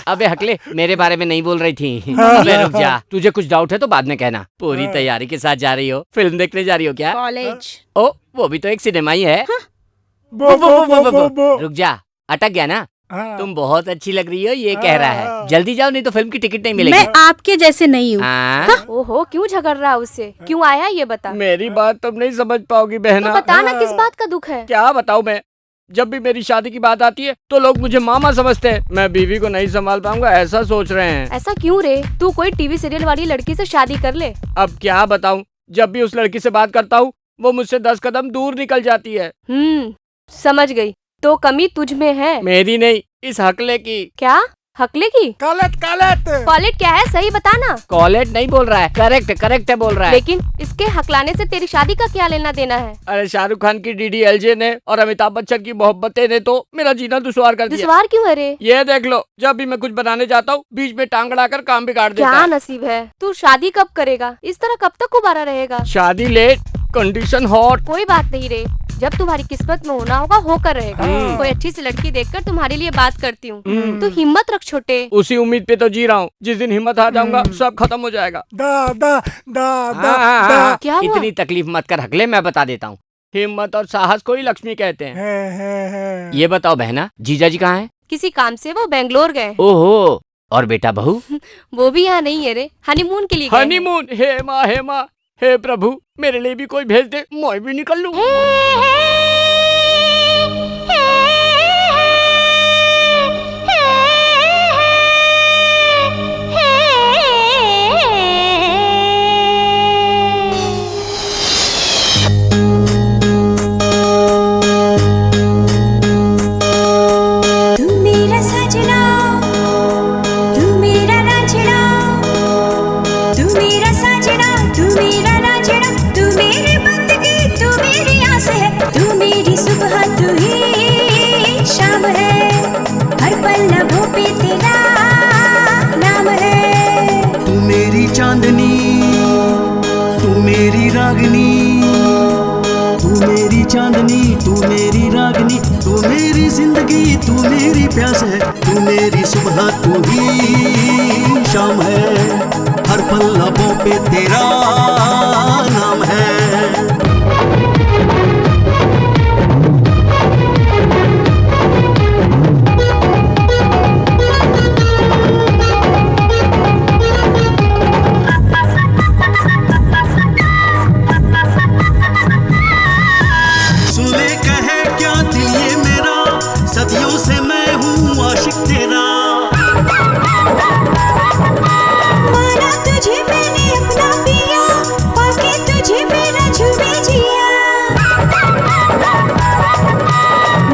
अबे हकले, मेरे बारे में नहीं बोल रही थी। अबे रुक जा, तुझे कुछ डाउट है तो बाद में कहना। पूरी तैयारी के साथ जा रही हो? फिल्म देखने जा रही हो क्या? कॉलेज। ओ, वो भी तो एक सिनेमा ही है। रुक जा, अटक गया ना? तुम बहुत अच्छी लग रही हो, ये कह रहा है। जल्दी जाओ नहीं तो फिल्म की टिकट नहीं मिलेगी। मैं आपके जैसे नहीं हूँ। ओहो, क्यों झगड़ रहा है उससे? क्यों आया ये बता। मेरी बात तुम नहीं समझ पाओगी बहना। तो बता ना, किस बात का दुख है? क्या बताऊँ मैं? जब भी मेरी शादी की बात आती है तो लोग मुझे मामा समझते हैं। मैं बीवी को नहीं संभाल पाऊंगा ऐसा सोच रहे हैं। ऐसा क्यों रे? तू कोई टीवी सीरियल वाली लड़की से शादी कर ले। अब क्या बताऊं, जब भी उस लड़की से बात करता हूँ वो मुझसे 10 कदम दूर निकल जाती है। समझ गई। तो कमी तुझ में है, मेरी नहीं, इस हकले की। क्या हकले की? कॉलेट कॉलेट क्या है, सही बता ना। कॉलेट नहीं बोल रहा है, करेक्ट है बोल रहा है। लेकिन इसके हकलाने से तेरी शादी का क्या लेना देना है? अरे शाहरुख खान की DDLJ ने और अमिताभ बच्चन की मोहब्बतें ने तो मेरा जीना दुश्वार कर दिया। दुश्वार क्यों है रे? ये देख लो, जब भी मैं कुछ बनाने जाता हूँ बीच में टांग अड़ाकर काम बिगाड़ देता है। क्या नसीब है? तू शादी कब करेगा? इस तरह कब तक उबारा रहेगा? शादी लेट, कंडीशन हॉट। कोई बात नहीं रे, जब तुम्हारी किस्मत में होना होगा होकर रहेगा। कोई अच्छी सी लड़की देखकर तुम्हारे लिए बात करती हूँ। तो हिम्मत रख छोटे। उसी उम्मीद पे तो जी रहा हूँ, जिस दिन हिम्मत हार जाऊंगा सब खत्म हो जाएगा। क्या हुआ? इतनी तकलीफ मत कर हकले, मैं बता देता हूँ। हिम्मत और साहस को ही लक्ष्मी कहते हैं। ये बताओ बहना, जीजा जी कहाँ हैं? किसी काम से वो बेंगलोर गए। ओहो, और बेटा बहू? वो भी यहाँ नहीं है रे, हनीमून के लिए गए। हनीमून? हे माँ हे प्रभु, मेरे लिए भी कोई भेज दे, मैं भी निकल लूं। चांदनी तू मेरी रागनी, तू मेरी चांदनी तू मेरी रागनी, तू मेरी जिंदगी तू मेरी प्यास है, तू मेरी सुबह तू ही शाम है, हर पल लबों पे तेरा नाम है। सदियों से मैं हूँ आशिक तेरा, माना तुझे मैंने अपना पिया, पाके तुझे मेरा झूमे जिया,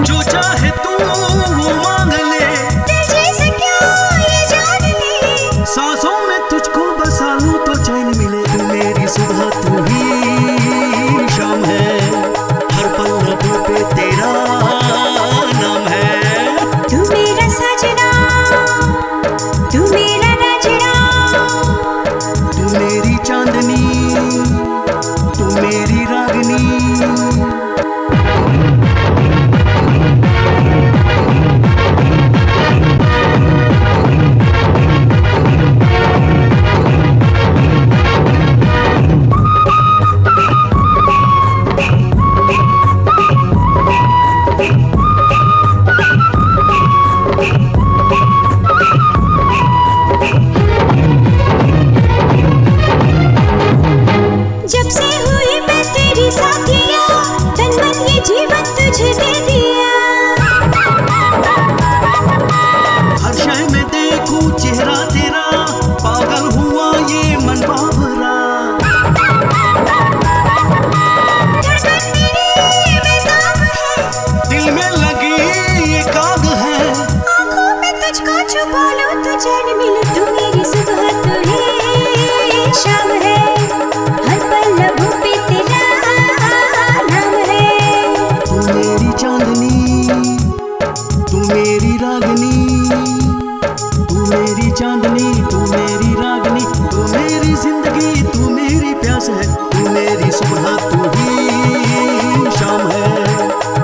जो चाहे तू वो मांग ले, तुझे से क्या ये जान ले, सांसों में तुझको बसा लूं तो चैन मिले, तू मेरी सुबह तू ही शाम है, हर पल लबों पे तेरा नाम है। तू मेरा सजना तू मेरा राजना, तू मेरी चांदनी तू मेरी रागनी। जब से हुई मैं तेरी साथिया, तन मन ये जीवन तुझे दे दिया, हर शय में देखूं चेहरा तेरा, पागल हुआ ये मन बाबरा, धड़कन मेरी बेताब है, दिल में लगी ये काग है, आँखों में तुझको छुपा लूं तो चैन मिले, तू मेरी सुबह तू ही शाम है, हर पल लबों पे तेरा नाम है। तू मेरी चांदनी तू मेरी रागनी, तू मेरी चांदनी तू मेरी रागनी, तू मेरी जिंदगी तू मेरी प्यास है, तू मेरी सुबह तू ही शाम है,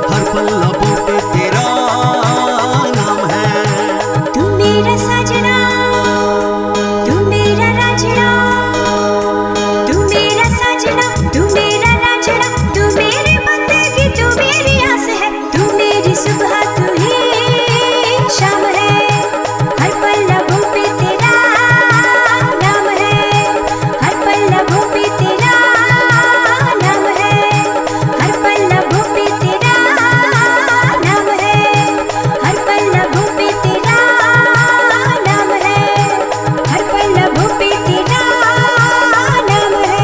हर पल लबों पे तेरा नाम है। तू मेरा सजना तू मेरा राजना, तू मेरा सजना तू मेरा राजना, तू मेरी बंदगी तू मेरी आस है, तू मेरी सुबह तू ही शाम है, हर पल लबों पे तेरा नाम है, हर पल लबों पे तेरा नाम है, हर पल लबों पे तेरा नाम है, हर पल लबों पे तेरा नाम है, हर पल लबों पे तेरा नाम है।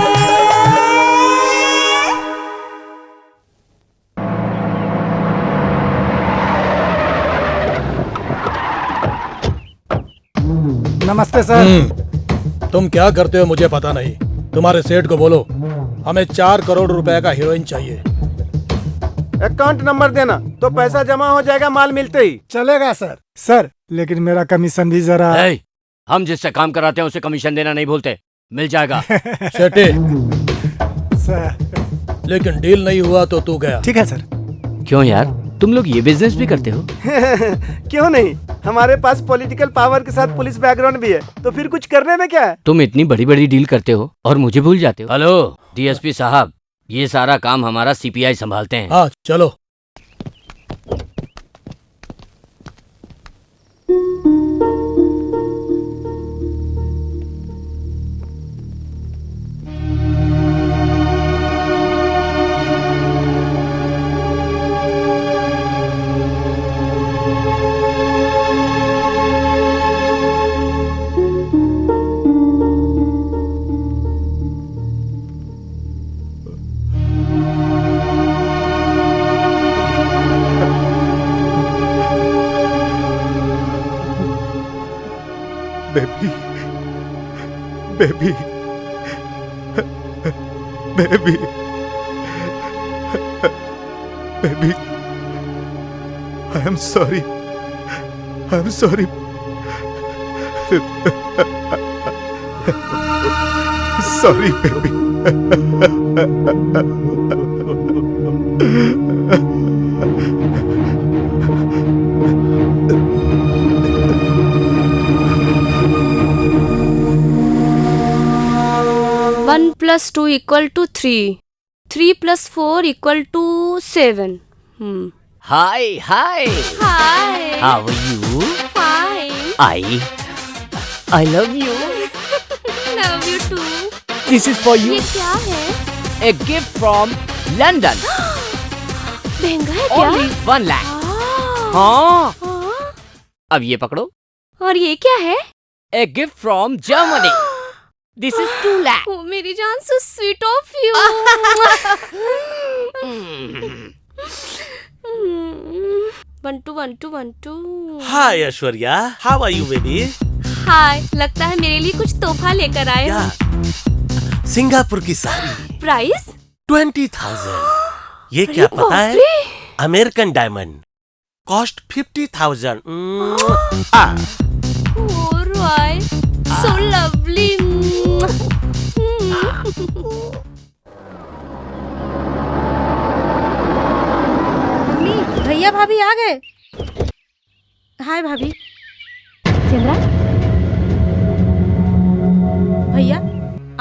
नमस्ते सर। तुम क्या करते हो मुझे पता नहीं, तुम्हारे सेठ को बोलो हमें 4 करोड़ रुपए का हीरोइन चाहिए। अकाउंट नंबर देना तो पैसा जमा हो जाएगा माल मिलते ही। चलेगा सर। सर लेकिन मेरा कमीशन भी जरा। हम जिससे काम कराते हैं उसे कमीशन देना नहीं भूलते, मिल जाएगा। सेठी सर लेकिन डील नहीं हुआ तो तू गया। ठीक है सर। क्यों यार, तुम लोग ये बिजनेस भी करते हो? क्यों नहीं, हमारे पास पॉलिटिकल पावर के साथ पुलिस बैकग्राउंड भी है, तो फिर कुछ करने में क्या है। तुम इतनी बड़ी बड़ी डील करते हो और मुझे भूल जाते हो। हेलो डीएसपी साहब, ये सारा काम हमारा सीपीआई संभालते हैं। हाँ चलो। Baby baby baby baby I am sorry sorry baby one plus two equal to 3, 3 + 4 equal to 7. Hi. Hi. How are you? Fine. I love you. Love you too. This is for you. ये क्या है? A gift from London. महंगा है क्या? Only 1 lakh. हाँ. अब ये पकड़ो. और ये क्या है? A gift from Germany. This is 2 lakh. Oh, मेरी जान, so sweet of you. 1 2 1 2 1 2. Hi Aishwarya, how are you baby? Hi, लगता है मेरे लिए कुछ तोहफा लेकर आए हो। सिंगापुर की साड़ी। प्राइस 20,000। ये क्या पता है? American diamond. Cost 50,000। Alright, so lovely. भैया भाभी आ गए। हाय भाभी। चंद्रा, भैया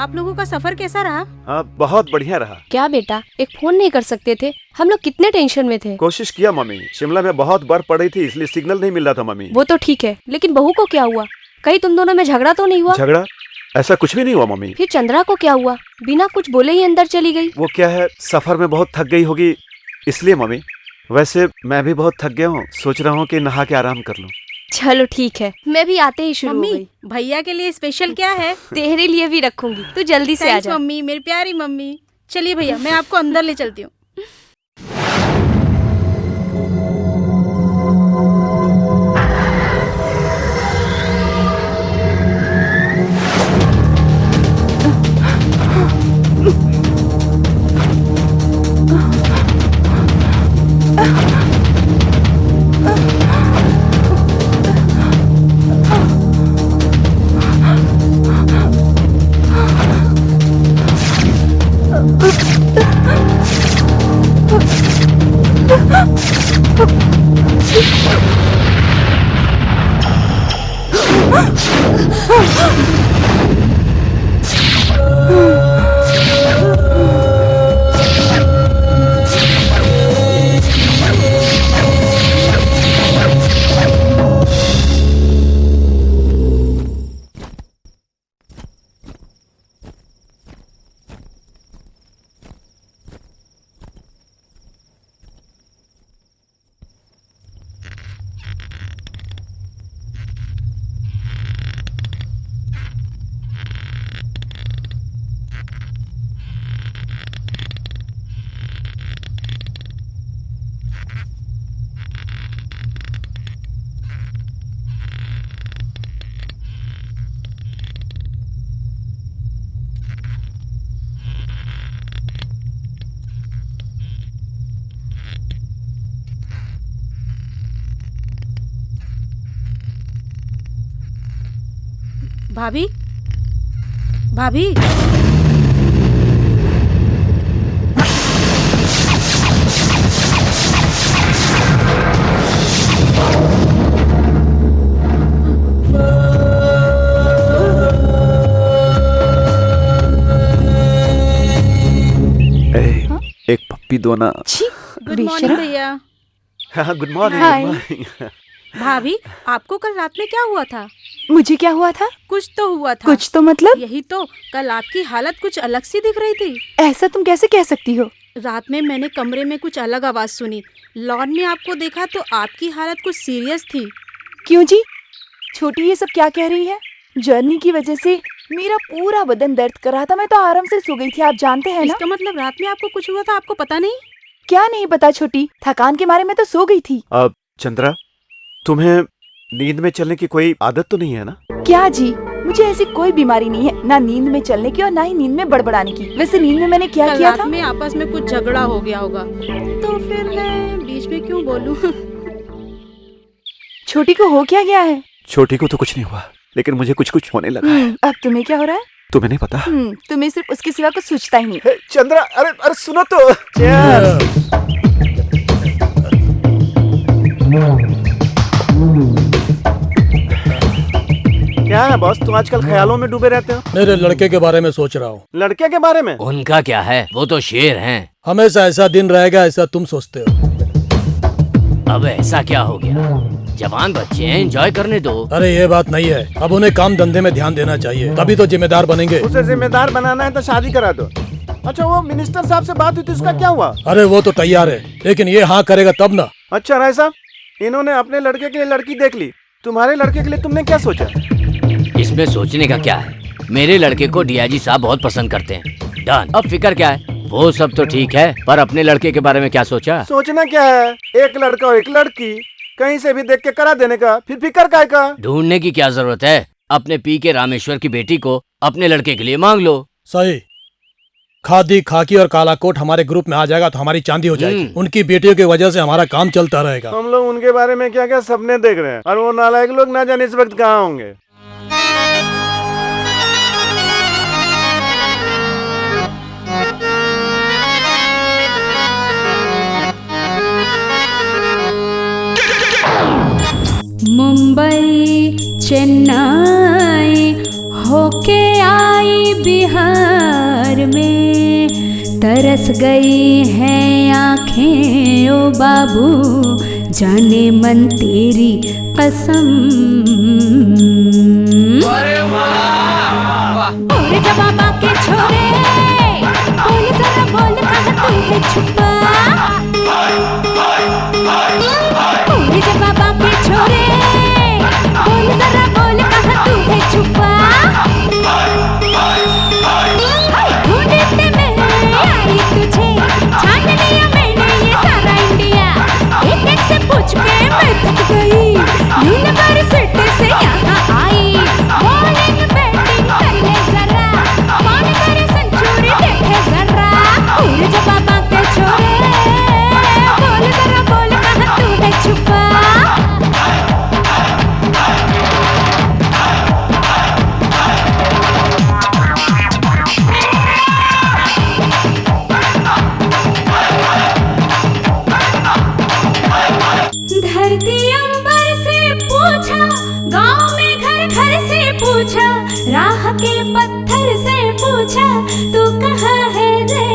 आप लोगों का सफर कैसा रहा? हाँ, बहुत बढ़िया रहा। क्या बेटा, एक फोन नहीं कर सकते थे? हम लोग कितने टेंशन में थे। कोशिश किया मम्मी, शिमला में बहुत बर्फ पड़ रही थी इसलिए सिग्नल नहीं मिल रहा था मम्मी। वो तो ठीक है, लेकिन बहू को क्या हुआ? कहीं तुम दोनों में झगड़ा तो नहीं हुआ? झगड़ा? ऐसा कुछ भी नहीं हुआ मम्मी। फिर चंद्रा को क्या हुआ? बिना कुछ बोले ही अंदर चली गई। वो क्या है, सफर में बहुत थक गई होगी इसलिए मम्मी। वैसे मैं भी बहुत थक गया हूँ, सोच रहा हूँ कि नहा के आराम कर लूँ। चलो ठीक है, मैं भी आते ही शुरू हो गई। भैया के लिए स्पेशल क्या है? तेरे लिए भी रखूंगी, तू जल्दी से आ जा। मम्मी, मेरी प्यारी मम्मी। चलिए भैया, मैं आपको अंदर ले चलती हूँ। भाभी, भाभी, एक पप्पी दो ना। गुड मॉर्निंग भैया। हाँ, गुड मॉर्निंग। भाभी, आपको कल रात में क्या हुआ था? मुझे क्या हुआ था? कुछ तो हुआ था। कुछ तो मतलब? यही तो, कल आपकी हालत कुछ अलग सी दिख रही थी। ऐसा तुम कैसे कह सकती हो? रात में मैंने कमरे में कुछ अलग आवाज सुनी। लॉन में आपको देखा तो आपकी हालत कुछ सीरियस थी। क्यों जी? छोटी ये सब क्या कह रही है? जर्नी की वजह से मेरा पूरा बदन दर्द कर रहा था, मैं तो आराम से सो गई थी, आप जानते हैं ना। इसका मतलब रात में आपको कुछ हुआ था, आपको पता नहीं? क्या नहीं पता छोटी, थकान के मारे मैं तो सो गई थी। अब चंद्रा, तुम्हें नींद में चलने की कोई आदत तो नहीं है ना? क्या जी, मुझे ऐसी कोई बीमारी नहीं है, ना नींद में चलने की और ना ही नींद में बड़बड़ाने की। वैसे नींद में मैंने क्या किया था? में आपस में कुछ झगड़ा हो गया होगा, तो फिर मैं बीच में क्यों बोलूं? छोटी को हो क्या गया है? छोटी को तो कुछ नहीं हुआ, लेकिन मुझे कुछ कुछ होने लगा है। अब तुम्हें क्या हो रहा है? तुम्हें नहीं पता? तुम्हें सिर्फ उसके सिवा कुछ सोचता ही नहीं। चंद्रा, अरे अरे सुनो तो। क्या है बॉस, तुम आजकल ख्यालों में डूबे रहते हो? मेरे लड़के के बारे में सोच रहा हूँ। लड़के के बारे में? उनका क्या है, वो तो शेर हैं। हमेशा ऐसा दिन रहेगा ऐसा तुम सोचते हो। अब ऐसा क्या हो गया? जवान बच्चे हैं, एंजॉय करने दो। अरे ये बात नहीं है, अब उन्हें काम धंधे में ध्यान देना चाहिए, तभी तो जिम्मेदार बनेंगे। उसे जिम्मेदार बनाना है तो शादी करा दो। अच्छा, वो मिनिस्टर साहब से बात हुई थी, उसका क्या हुआ? अरे वो तो तैयार है, लेकिन ये हाँ करेगा तब ना। अच्छा राय साहब, इन्होंने अपने लड़के के लिए लड़की देख ली, तुम्हारे लड़के के लिए तुमने क्या सोचा? इसमें सोचने का क्या है, मेरे लड़के को डीआईजी साहब बहुत पसंद करते हैं। डन। अब फिक्र क्या है, वो सब तो ठीक है, पर अपने लड़के के बारे में क्या सोचा? सोचना क्या है, एक लड़का और एक लड़की, कहीं से भी देख के करा देने का, फिर फिक्र काय का? ढूंढने की क्या जरूरत है, अपने पी के रामेश्वर की बेटी को अपने लड़के के लिए मांग लो। सही। खादी, खाकी और काला कोट हमारे ग्रुप में आ जाएगा तो हमारी चांदी हो जाएगी। उनकी बेटियों की वजह से हमारा काम चलता रहेगा। हम लोग उनके बारे में क्या क्या सपने देख रहे हैं, और वो नालायक लोग ना जाने इस वक्त कहाँ होंगे। मुंबई चेन्नई होके आई बिहार में, तरस गई हैं आँखें ओ बाबू, जाने मन तेरी कसम। बोल जवाबा के छोरे, बोल जरा बोल कहाँ तू है छुपा। बोल जवाबा के छोरे, बोल जरा बोल कहाँ तू है छुपा। ढूंढते मैं आई तुझे, छान लिया मैंने ये सारा इंडिया। एक एक से पूछ के मैं थक गई, यूनिवर्सिटी से यहाँ आई। बॉलिंग बैटिंग कर ले जरा, कौन करे सेंचुरी देखे जरा। बोल जवाबा के छोरे, बोल जरा बोल कहाँ तू है छुपा। धरती अंबर से पूछा, गांव में घर घर से पूछा, राह के पत्थर से पूछा, तू कहाँ है रे।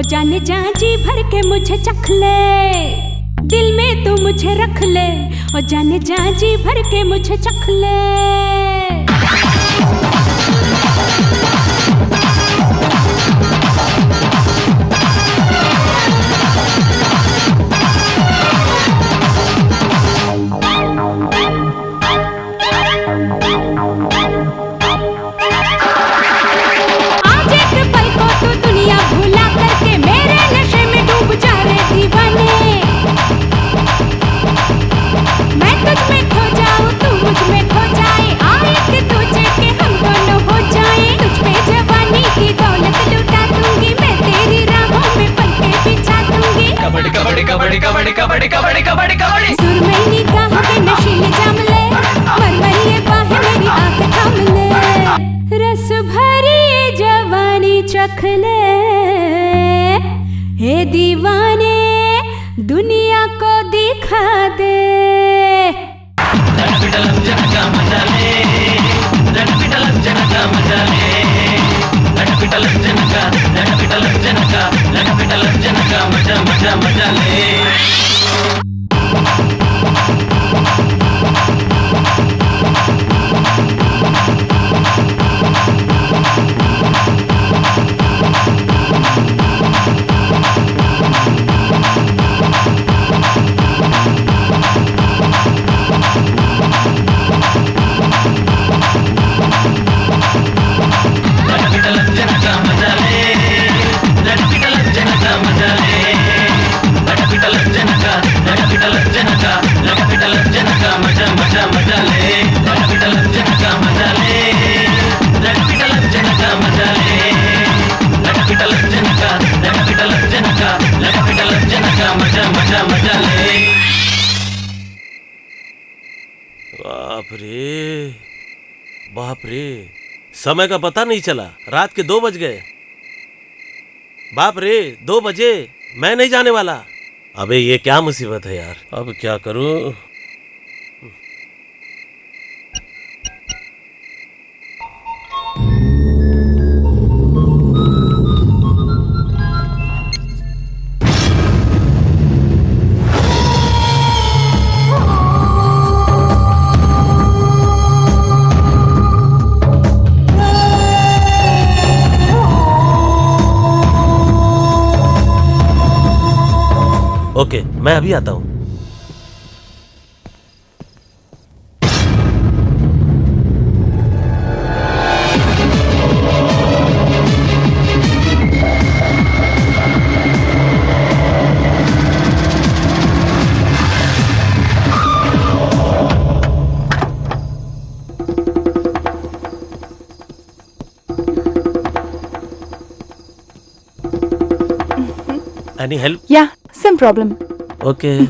जाने जा जी भर के मुझे चख ले, दिल में तू मुझे रख ले, और जाने जा जी भर के मुझे चख ले। कबड्डी कबड्डी कबड्डी कबड्डी कबड्डी सुरमई निगाहों के नशीले जाम ले, मरमरी ये बाहें मेरी आंखें थाम ले, रस भरी ये जवानी चख ले, हे दीवाने दुनिया को दिखा दे। बाप रे, समय का पता नहीं चला, रात के 2 बज गए। बाप रे, 2 बजे, मैं नहीं जाने वाला। अबे ये क्या मुसीबत है यार, अब क्या करूं? ओके, मैं अभी आता हूं। Any help? Yeah, some problem. Okay.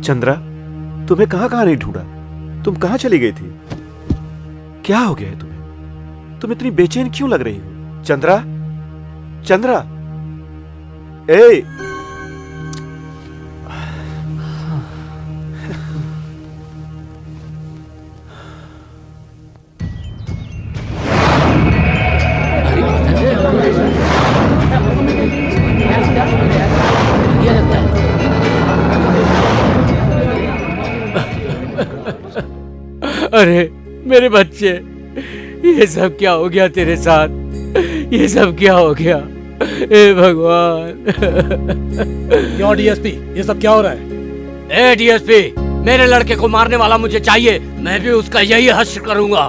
Chandra, तुम्हें कहाँ कहाँ नहीं ढूंढा? तुम कहाँ चली गई थी? क्या हो गया है तुम्हें? तुम इतनी बेचैन क्यों लग रही हो? चंद्रा, चंद्रा, ए! अरे मेरे बच्चे, ये सब क्या हो गया तेरे साथ? ये सब क्या हो गया? हे भगवान। क्यों डीएसपी, ये सब क्या हो रहा है? ए डीएसपी, मेरे लड़के को मारने वाला मुझे चाहिए। मैं भी उसका यही हश्र करूंगा।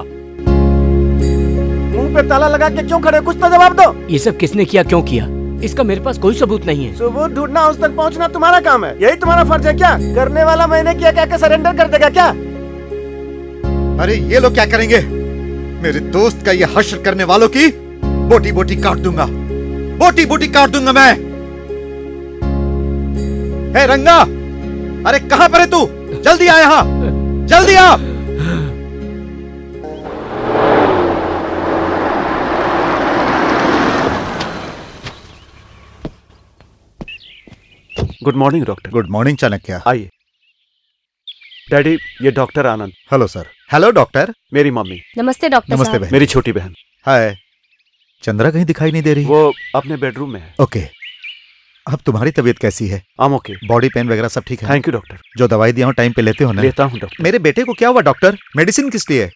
मुंह पे ताला लगा के क्यों खड़े? कुछ तो जवाब दो। ये सब किसने किया, क्यों किया? इसका मेरे पास कोई सबूत नहीं है। सबूत ढूंढना, उस तक पहुंचना तुम्हारा काम है। यही तुम्हारा फर्ज है क्या? करने वाला मैंने किया क्या सरेंडर कर देगा क्या? अरे ये लोग क्या करेंगे? मेरे दोस्त का ये हश्र करने वालों की बोटी बोटी काट दूंगा, बोटी बोटी काट दूंगा मैं। हे रंगा, अरे कहां पर है तू? जल्दी आ यहां, जल्दी आ। Good morning doctor. Good morning Chanakya. आइए। डैडी, ये doctor Anand. Hello sir. Hello doctor. मेरी मम्मी। नमस्ते डॉक्टर नमस्ते साहब। बहन। मेरी छोटी बहन। हाय। चंद्रा कहीं दिखाई नहीं दे रही? वो अपने बेडरूम में है। ओके। अब तुम्हारी तबीयत कैसी है? आम ओके। बॉडी पेन वगैरह सब ठीक है? Thank you doctor. जो दवाई दिया हूँ टाइम पे लेते हो ना? लेता हूँ डॉक्टर। मेरे बेटे को क्या हुआ डॉक्टर? मेडिसिन किस लिए?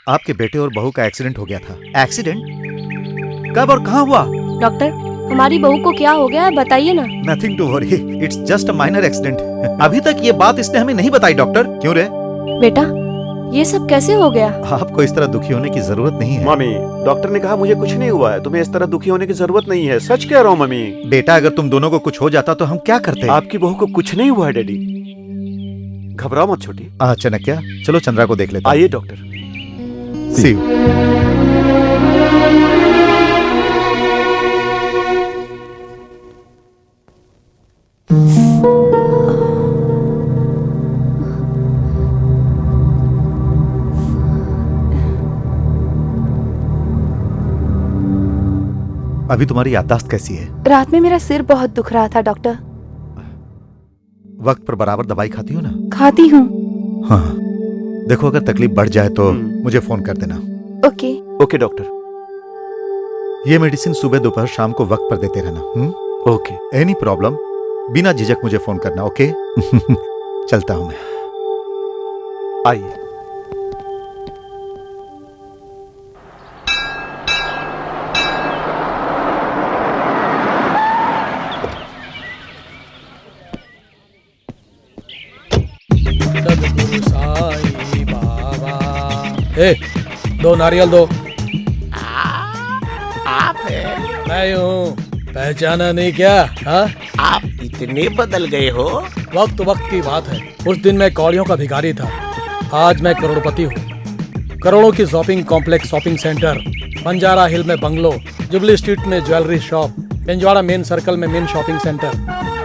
आपके बेटे और बहू का एक्सीडेंट हो गया था। एक्सीडेंट? कब और कहाँ हुआ? डॉक्टर, हमारी बहू को क्या हो गया है, बताइए ना। Nothing to worry, it's just a minor accident. अभी तक ये बात इसने हमें नहीं बताई डॉक्टर। क्यों रे? बेटा, ये सब कैसे हो गया? आपको इस तरह दुखी होने की जरूरत नहीं है। मम्मी, डॉक्टर ने कहा मुझे कुछ नहीं हुआ है, तुम्हें इस तरह दुखी होने की जरूरत नहीं है। सच कह रहा हूँ मम्मी। बेटा, अगर तुम दोनों को कुछ हो जाता तो हम क्या करते? आपकी बहू को कुछ नहीं हुआ है डैडी, घबराओ मत छोटी। चाणक्य, चलो चंद्रा को देख लेते हैं। आइए डॉक्टर। C you. अभी तुम्हारी याददाश्त कैसी है? रात में मेरा सिर बहुत दुख रहा था डॉक्टर। वक्त पर बराबर दवाई खाती हो ना? खाती हूँ। हाँ, देखो अगर तकलीफ बढ़ जाए तो मुझे फोन कर देना। ओके। Okay doctor. ये मेडिसिन सुबह दोपहर शाम को वक्त पर देते रहना। ओके। एनी प्रॉब्लम बिना झिझक मुझे फोन करना। ओके। चलता हूं मैं। आइए। साईं बाबा। ए, 2 नारियल दो। आप है? मैं हूँ, पहचाना नहीं क्या? हा? आप इतने बदल गए हो। वक्त वक्त की बात है। उस दिन मैं कौड़ियों का भिखारी था, आज मैं करोड़पति हूँ। करोड़ों की shopping complex, shopping centre, Banjara hill में बंगलो, जुबली स्ट्रीट में jewellery shop, Pinjawada main circle में मेन शॉपिंग सेंटर,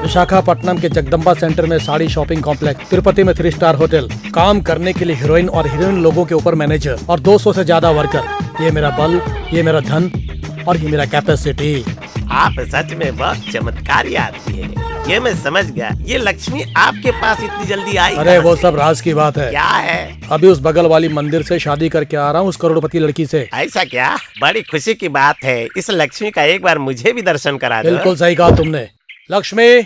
विशाखापट्टनम के जगदम्बा सेंटर में साड़ी शॉपिंग कॉम्प्लेक्स, तिरुपति में 3 स्टार होटल, काम करने के लिए हीरोइन और हीरोइन लोगों के ऊपर मैनेजर और 200 से ज्यादा वर्कर। ये मेरा बल, ये मेरा धन और ये मेरा कैपेसिटी। आप सच में बहुत चमत्कारी आदमी है। ये मैं समझ गया। ये लक्ष्मी आपके पास इतनी जल्दी आई? अरे वो सब राज की बात है। क्या है? अभी उस बगल वाली मंदिर से शादी करके आ रहा हूँ, उस करोड़पति लड़की से। ऐसा क्या? बड़ी खुशी की बात है। इस लक्ष्मी का एक बार मुझे भी दर्शन करा दो। बिल्कुल सही कहा तुमने। लक्ष्मी,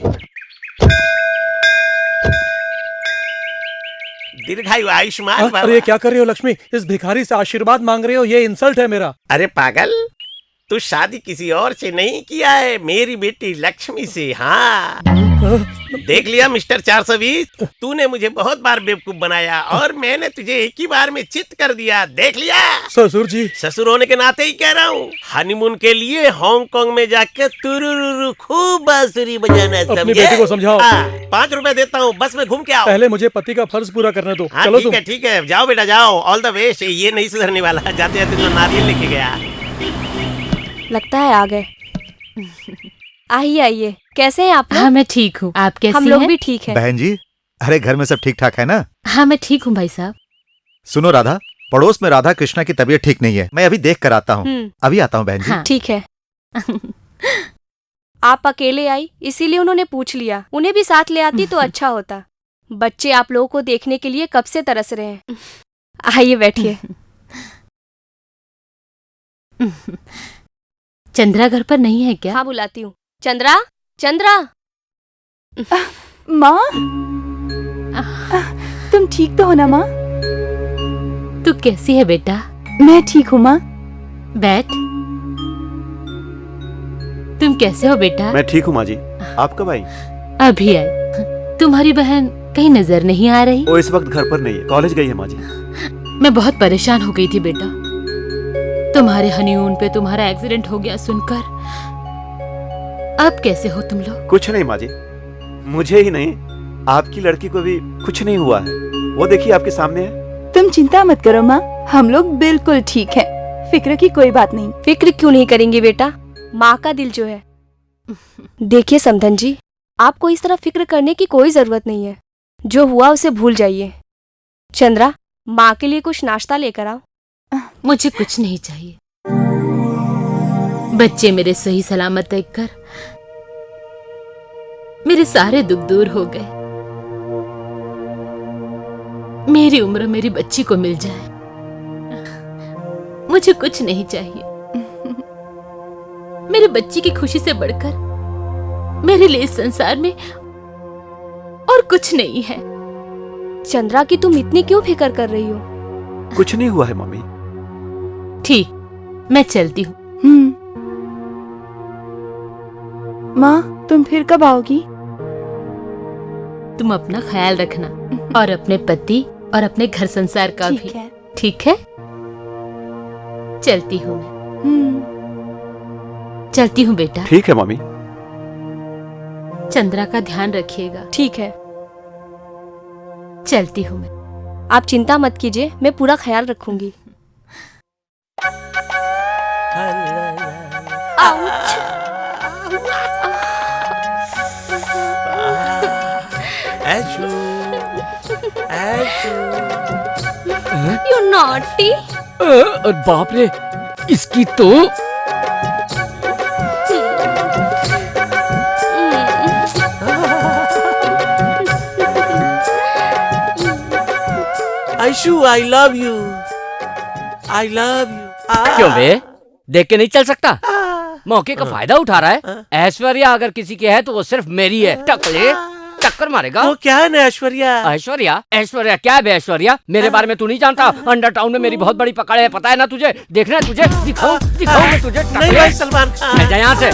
दीर्घायु आयुष्मान भव। अरे क्या कर रही हो लक्ष्मी? इस भिखारी से आशीर्वाद मांग रहे हो? ये इंसल्ट है मेरा। अरे पागल, तू शादी किसी और से नहीं किया है, मेरी बेटी लक्ष्मी से। हाँ, देख लिया मिस्टर 420, तूने मुझे बहुत बार बेवकूफ बनाया और मैंने तुझे एक ही बार में चित कर दिया। देख लिया? ससुर जी। ससुर होने के नाते ही कह रहा हूँ। हनीमून के लिए हांगकांग में जाके तुरुरुरु खूब बांसुरी बजाना। अपनी बेटी को समझाओ। 5 रुपए देता हूँ, बस में घूम के आओ। पहले मुझे पति का फर्ज पूरा करने दो। हाँ, चलो ठीक है, जाओ बेटा जाओ। All the best. ये नहीं सुधरने वाला। जाते जाते तो नारियल लेके गया। लगता है आ गए। आइए आइए, कैसे हैं आप लोग? हाँ, मैं ठीक हूँ। आप कैसी हैं? हम लोग भी ठीक हैं। बहन जी, अरे घर में सब ठीक ठाक है ना? हाँ मैं ठीक हूँ भाई साहब। सुनो राधा, पड़ोस में राधा कृष्णा की तबीयत ठीक नहीं है, मैं अभी देख कर आता हूँ। अभी आता हूँ बहन जी। हाँ। ठीक है। आप अकेले आई इसीलिए उन्होंने पूछ लिया, उन्हें भी साथ ले आती तो अच्छा होता। बच्चे आप लोगों को देखने के लिए कब से तरस रहे हैं। आइए बैठिए। चंद्रा घर पर नहीं है क्या? हाँ बुलाती हूँ। चंद्रा, चंद्रा। माँ, तुम ठीक तो हो ना माँ? तू कैसी है बेटा? मैं ठीक हूँ माँ। बैठ। तुम कैसे हो बेटा? मैं ठीक हूँ माँ जी। आप कब आई? अभी आई। तुम्हारी बहन कहीं नजर नहीं आ रही? वो इस वक्त घर पर नहीं है, कॉलेज गई है माँ जी। मैं बहुत परेशान हो गई थी बेटा, तुम्हारे हनीमून पे तुम्हारा एक्सीडेंट हो गया सुनकर। अब कैसे हो तुम लोग? कुछ नहीं माँ जी, मुझे ही नहीं आपकी लड़की को भी कुछ नहीं हुआ है। वो देखिए आपके सामने है। तुम चिंता मत करो माँ, हम लोग बिल्कुल ठीक हैं। फिक्र की कोई बात नहीं। फिक्र क्यों नहीं करेंगे बेटा, माँ का दिल जो है। देखिए समधन जी, आपको इस तरह फिक्र करने की कोई जरूरत नहीं है। जो हुआ उसे भूल जाइए। चंद्रा, माँ के लिए कुछ नाश्ता लेकर आओ। मुझे कुछ नहीं चाहिए। बच्चे मेरे सही सलामत देखकर मेरे सारे दुख दूर हो गए। मेरी उम्र मेरी बच्ची को मिल जाए, मुझे कुछ नहीं चाहिए। मेरी बच्ची की खुशी से बढ़कर मेरे लिए इस संसार में और कुछ नहीं है। चंद्रा की तुम इतनी क्यों फिक्र कर रही हो? कुछ नहीं हुआ है मम्मी। ठीक, मैं चलती हूँ। माँ, तुम फिर कब आओगी? तुम अपना ख्याल रखना और अपने पति और अपने घर संसार का भी। ठीक है? चलती हूँ मैं। चलती हूँ बेटा। ठीक है मम्मी। चंद्रा का ध्यान रखिएगा। ठीक है। चलती हूँ मैं। आप चिंता मत कीजिए, मैं पूरा ख्याल रखूंगी। You naughty! बाप रे, इसकी तो Aishu, I love you, I love you. क्यों बे, देख के नहीं चल सकता? मौके का फायदा उठा रहा है। ऐश्वर्या अगर किसी की है तो वो सिर्फ मेरी है। टकले, टक्कर मारेगा। वो क्या है ना ऐश्वर्या? ऐश्वर्या? ऐश्वर्या क्या है बे? ऐश्वर्या मेरे बारे में तू नहीं जानता? अंडर टाउन में मेरी बहुत बड़ी पकड़ है, पता है ना तुझे? देखना है तुझे? दिखाऊं मैं तुझे? नहीं भाई सलमान खान, जा यहाँ से।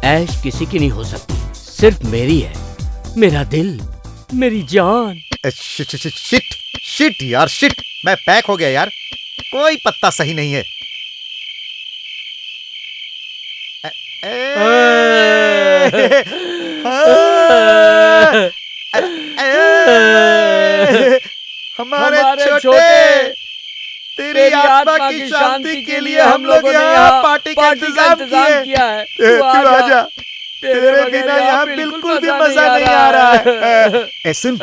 ऐश किसी की नहीं हो सकती, सिर्फ मेरी है। मेरा दिल, मेरी जान। शिट शिट यार, शिट। मैं पैक हो गया यार, कोई पत्ता सही नहीं है। हमारे छोटे, तेरी आत्मा की शांति के लिए हम लोग यहाँ पार्टी का इंतजाम किया है। तू आजा, तेरे बिना यहाँ बिल्कुल भी मजा नहीं आ रहा है। ए सुन,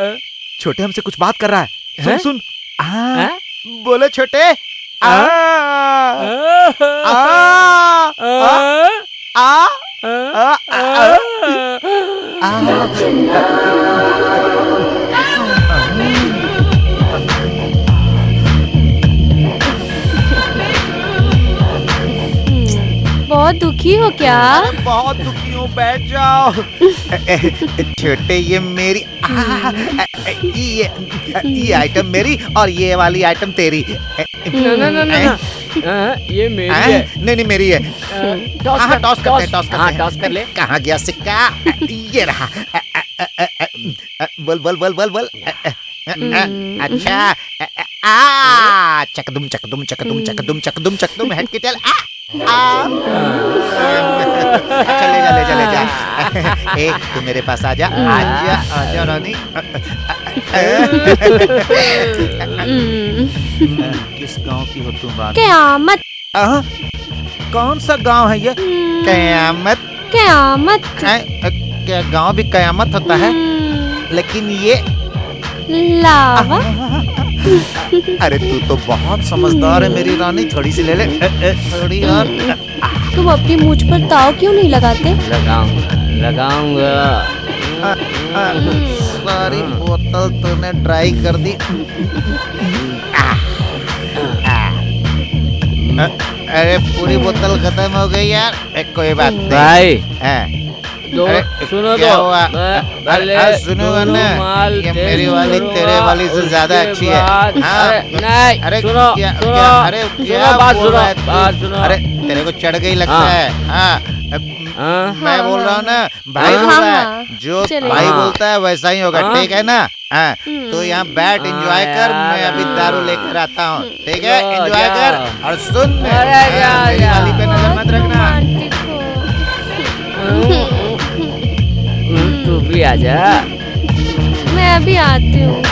छोटे हमसे कुछ बात कर रहा है। सुन सुन। बोले छोटे। बहुत दुखी हो क्या? बहुत दुखी हूँ, बैठ जाओ। छोटे, ये मेरी ये आइटम मेरी और ये वाली आइटम तेरी। ना, ये मेरी है। नहीं मेरी है। टॉस कर ले। कहाँ गया सिक्का? ये रहा। बोल बोल बोल बोल बोल। अच्छा, चकदुम चकदुम चकदुम चकदुम चकदुम चकदुम, हेड की टेल। ले जा। एक तू मेरे पास आजा, आजा रानी। किस गांव की हो तुम रानी? क़यामत। कौन सा गांव है ये? क़यामत? क़यामत। क्या गांव भी कयामत होता है? लेकिन ये लावा। अरे तू तो बहुत समझदार है मेरी रानी, थोड़ी सी ले ले। थोड़ी और। तुम अपनी मूंछ पर ताव क्यों नहीं लगाते? लगाऊंगा। सारी बोतल तूने ड्राई कर दी। अरे पूरी बोतल खत्म हो गई यार। कोई बात नहीं भाई। अरे सुनो क्या तो हुआ? अरे सुनूंगा ना, ये मेरी वाली तेरे वाली से ज्यादा अच्छी है। हाँ, नहीं, अरे सुनो, क्या सुनो, क्या अरे क्या बात बोल रहा है सुनो, तू? बात सुनो। अरे तेरे को चढ़ गई लगता हाँ। है। हाँ मैं बोल रहा हूँ ना, भाई बोल रहा है, जो भाई बोलता है वैसा ही होगा, ठीक है ना? हाँ तो यहाँ बैठ, एंजॉय कर, मैं अभी दारू लेकर आता हूँ, ठीक है? एंजॉय कर और सुन, मेरी वाली पे नजर मत रखना। तू भी आजा। मैं अभी आती हूँ।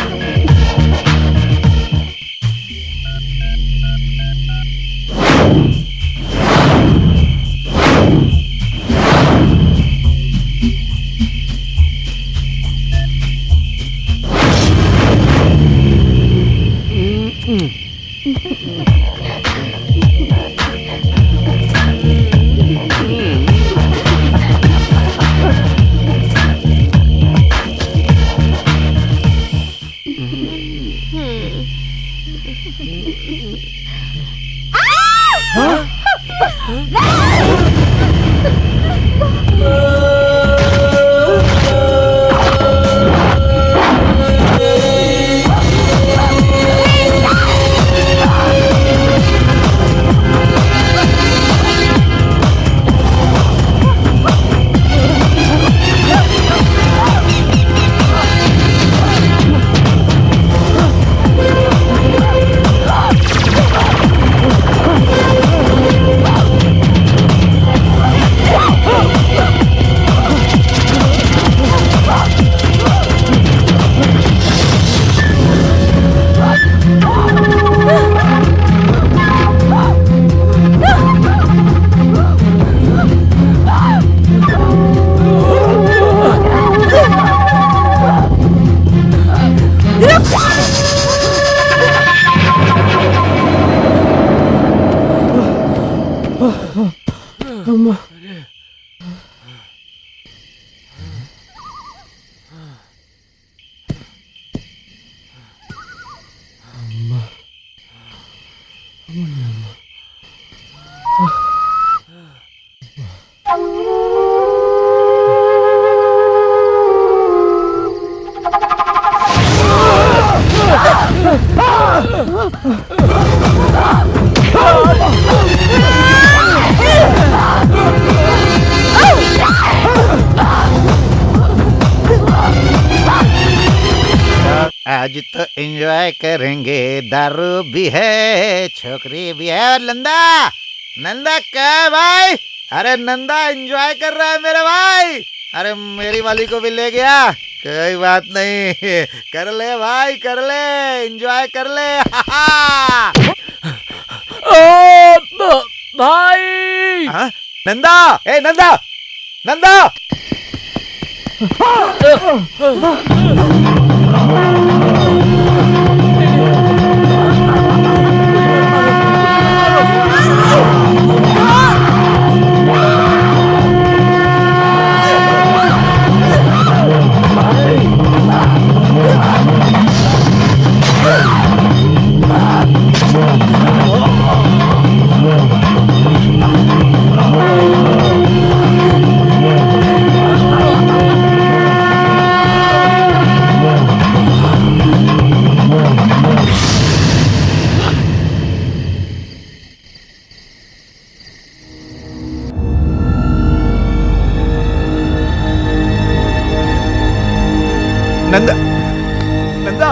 आज तो एंजॉय करेंगे, दारू भी है, छोकरी भी है। और नंदा, नंदा क्या है भाई? अरे नंदा एंजॉय कर रहा है मेरे भाई। अरे मेरी वाली को भी ले गया, कोई बात नहीं, कर ले भाई, कर ले, एंजॉय कर ले। भाई। हाँ? नंदा, ए नंदा, नंदा। नंदा, नंदा,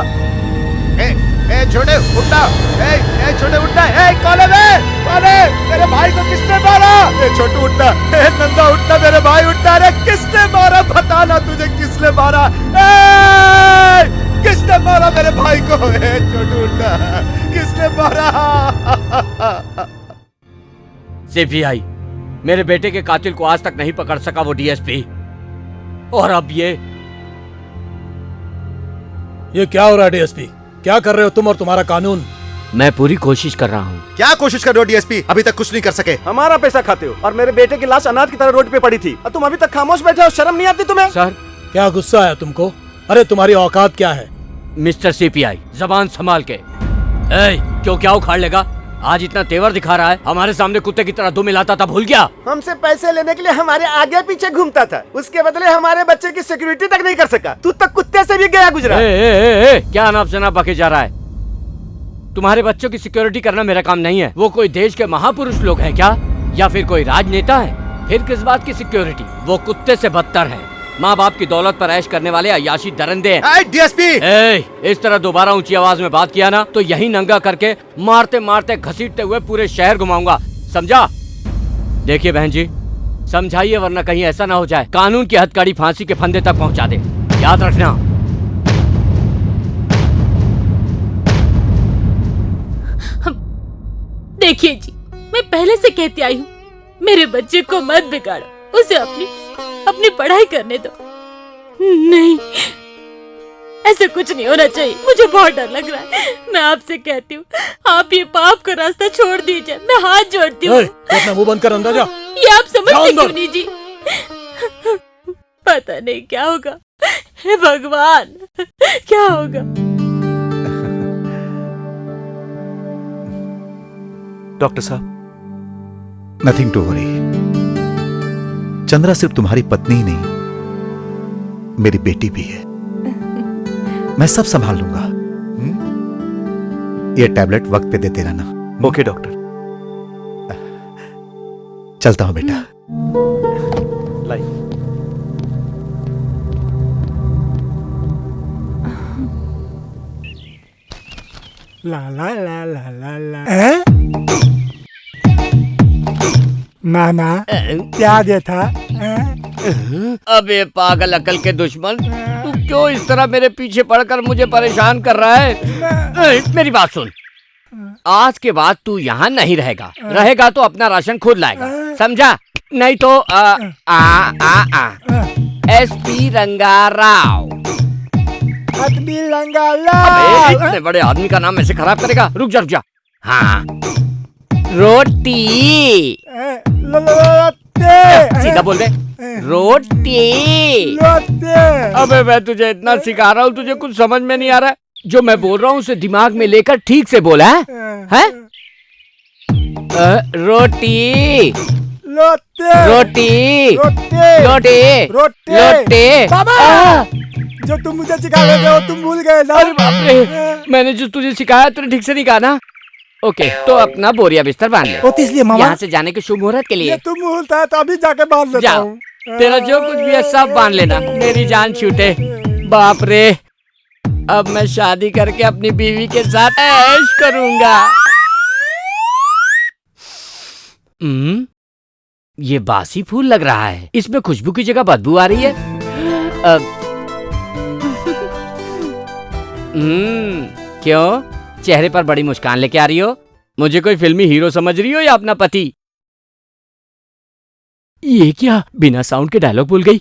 ए छोटे उठना, ए छोटे उठना, कौन है बे? कौन है? मेरे भाई को किसने मारा? ए छोटू उठना, नंदा उठना, मेरे भाई उठना। अरे किसने मारा? बताना तुझे किसने मारा? किसने मारा मेरे भाई को? छोटू उठना, किसने मारा? सीबीआई मेरे बेटे के कातिल को आज तक नहीं पकड़ सका, वो डीएसपी। और अब ये क्या हो रहा है डीएसपी? क्या कर रहे हो तुम और तुम्हारा कानून? मैं पूरी कोशिश कर रहा हूँ। क्या कोशिश कर रहे हो डीएसपी? अभी तक कुछ नहीं कर सके। हमारा पैसा खाते हो और मेरे बेटे की लाश अनाथ की तरह रोड पे पड़ी थी और तुम अभी तक खामोश बैठे हो। शर्म नहीं आती तुम्हें? सर, क्या गुस्सा है तुमको? अरे तुम्हारी औकात क्या है? मिस्टर सीपीआई, जबान संभाल के। क्यों क्या उखाड़ लेगा? आज इतना तेवर दिखा रहा है, हमारे सामने कुत्ते की तरह दो मिलाता था, भूल गया? हमसे पैसे लेने के लिए हमारे आगे पीछे घूमता था, उसके बदले हमारे बच्चे की सिक्योरिटी तक नहीं कर सका। तू तक कुत्ते से भी गया गुजरा। क्या अनाप शनाप बके जा रहा है? तुम्हारे बच्चों की सिक्योरिटी करना मेरा काम नहीं है। वो कोई देश के महापुरुष लोग हैं क्या, या फिर कोई राजनेता है? फिर किस बात की सिक्योरिटी? वो कुत्ते से बदतर है। माँ बाप की दौलत पर ऐश करने वाले अयाशी दरिंदे हैं। डीएसपी, इस तरह दोबारा ऊंची आवाज में बात किया ना तो यही नंगा करके मारते मारते घसीटते हुए पूरे शहर घुमाऊंगा, समझा? देखिए बहन जी, समझाइए वरना कहीं ऐसा ना हो जाए कानून की हथकड़ी फांसी के फंदे तक पहुंचा दे। याद रखना। देखिए जी, मैं पहले से कहती आई हूँ, मेरे बच्चे को मत बिगाड़ो, उसे अपनी पढ़ाई करने दो। नहीं, ऐसा कुछ नहीं होना चाहिए। मुझे बहुत डर लग रहा है। मैं आपसे कहती हूँ, आप ये पाप का रास्ता छोड़ दीजिए। मैं हाथ जोड़ती हूँ। अपना मुंह बंद कर, अंदर जा। ये आप समझते क्यों नहीं जी? पता नहीं क्या होगा। हे भगवान, क्या होगा? डॉक्टर साहब, नथिंग टू वरी। चंद्रा सिर्फ तुम्हारी पत्नी ही नहीं, मेरी बेटी भी है। मैं सब संभाल लूंगा। ये टैबलेट वक्त पे देते रहना। Okay doctor. चलता हूं बेटा। लाई। ला ला ला ला ला ला। मामा क्या देता? अबे पागल अकल के दुश्मन, तू क्यों इस तरह मेरे पीछे पड़कर मुझे परेशान कर रहा है? मेरी बात सुन, आज के बाद तू यहाँ नहीं रहेगा। रहेगा तो अपना राशन खुद लाएगा, समझा? नहीं तो एसपी रंगाराव। इतने बड़े आदमी का नाम ऐसे खराब करेगा? रुक जा। हाँ, रोटी। सीधा बोल दे, रोटी। अबे मैं तुझे इतना सिखा रहा हूँ, तुझे कुछ समझ में नहीं आ रहा है? जो मैं बोल रहा हूँ उसे दिमाग में लेकर ठीक से बोला है? रोटी, रोटी, रोटी, रोटी। बाबा, जो तुम मुझे सिखा रहे थे वो तुम भूल गए ना? अरे बाप रे, मैंने जो तुझे सिखाया तूने ठीक से नहीं कहा ना? ओके, तो अपना बोरिया बिस्तर बांध ले। इसलिए मामा, यहाँ से जाने के शुभ मुहूर्त के लिए। तुम बोलता है तो अभी जाके बांध लेता हूँ। तेरा जो कुछ भी है सब बांध लेना, मेरी जान छूटे। बाप रे, अब मैं शादी करके अपनी बीवी के साथ ऐश करूंगा। ये बासी फूल लग रहा है, इसमें खुशबू की जगह बदबू आ रही है। क्यों चेहरे पर बड़ी मुस्कान लेके आ रही हो? मुझे कोई फिल्मी हीरो समझ रही हो या अपना पति? ये क्या बिना साउंड के डायलॉग बोल गई?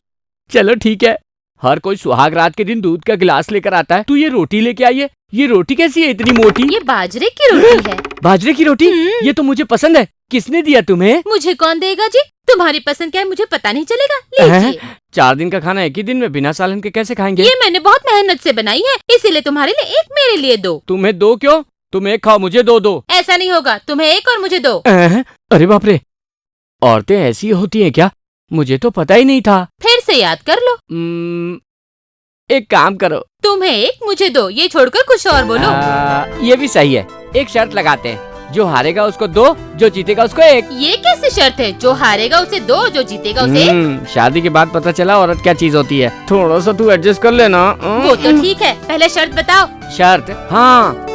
चलो ठीक है, हर कोई सुहाग रात के दिन दूध का गिलास लेकर आता है, तू ये रोटी लेके आई है। ये रोटी कैसी है इतनी मोटी? ये बाजरे की रोटी है। बाजरे की रोटी? ये तो मुझे पसंद है। किसने दिया तुम्हें? मुझे कौन देगा जी? तुम्हारी पसंद क्या है मुझे पता नहीं चलेगा? लीजिए। 4 दिन का खाना एक ही दिन में बिना सालन के कैसे खाएंगे? ये मैंने बहुत मेहनत से बनाई है, इसीलिए तुम्हारे लिए एक, मेरे लिए 2। तुम्हें 2 क्यों? तुम एक खाओ, मुझे 2 ऐसा नहीं होगा, तुम्हें 1 और मुझे 2। अरे बाप रे, औरतें ऐसी होती हैं क्या? मुझे तो पता ही नहीं था। फिर से याद कर लो। एक काम करो, तुम्हें 1 मुझे 2, ये छोड़कर कुछ और बोलो। ये भी सही है। एक शर्त लगाते हैं, जो हारेगा उसको 2, जो जीतेगा उसको 1। ये कैसी शर्त है? जो हारेगा उसे 2, जो जीतेगा उसे 1? शादी के बाद पता चला औरत क्या चीज होती है। थोड़ा सा तू एडजस्ट कर लेना। वो तो ठीक है, पहले शर्त बताओ। शर्त? हाँ,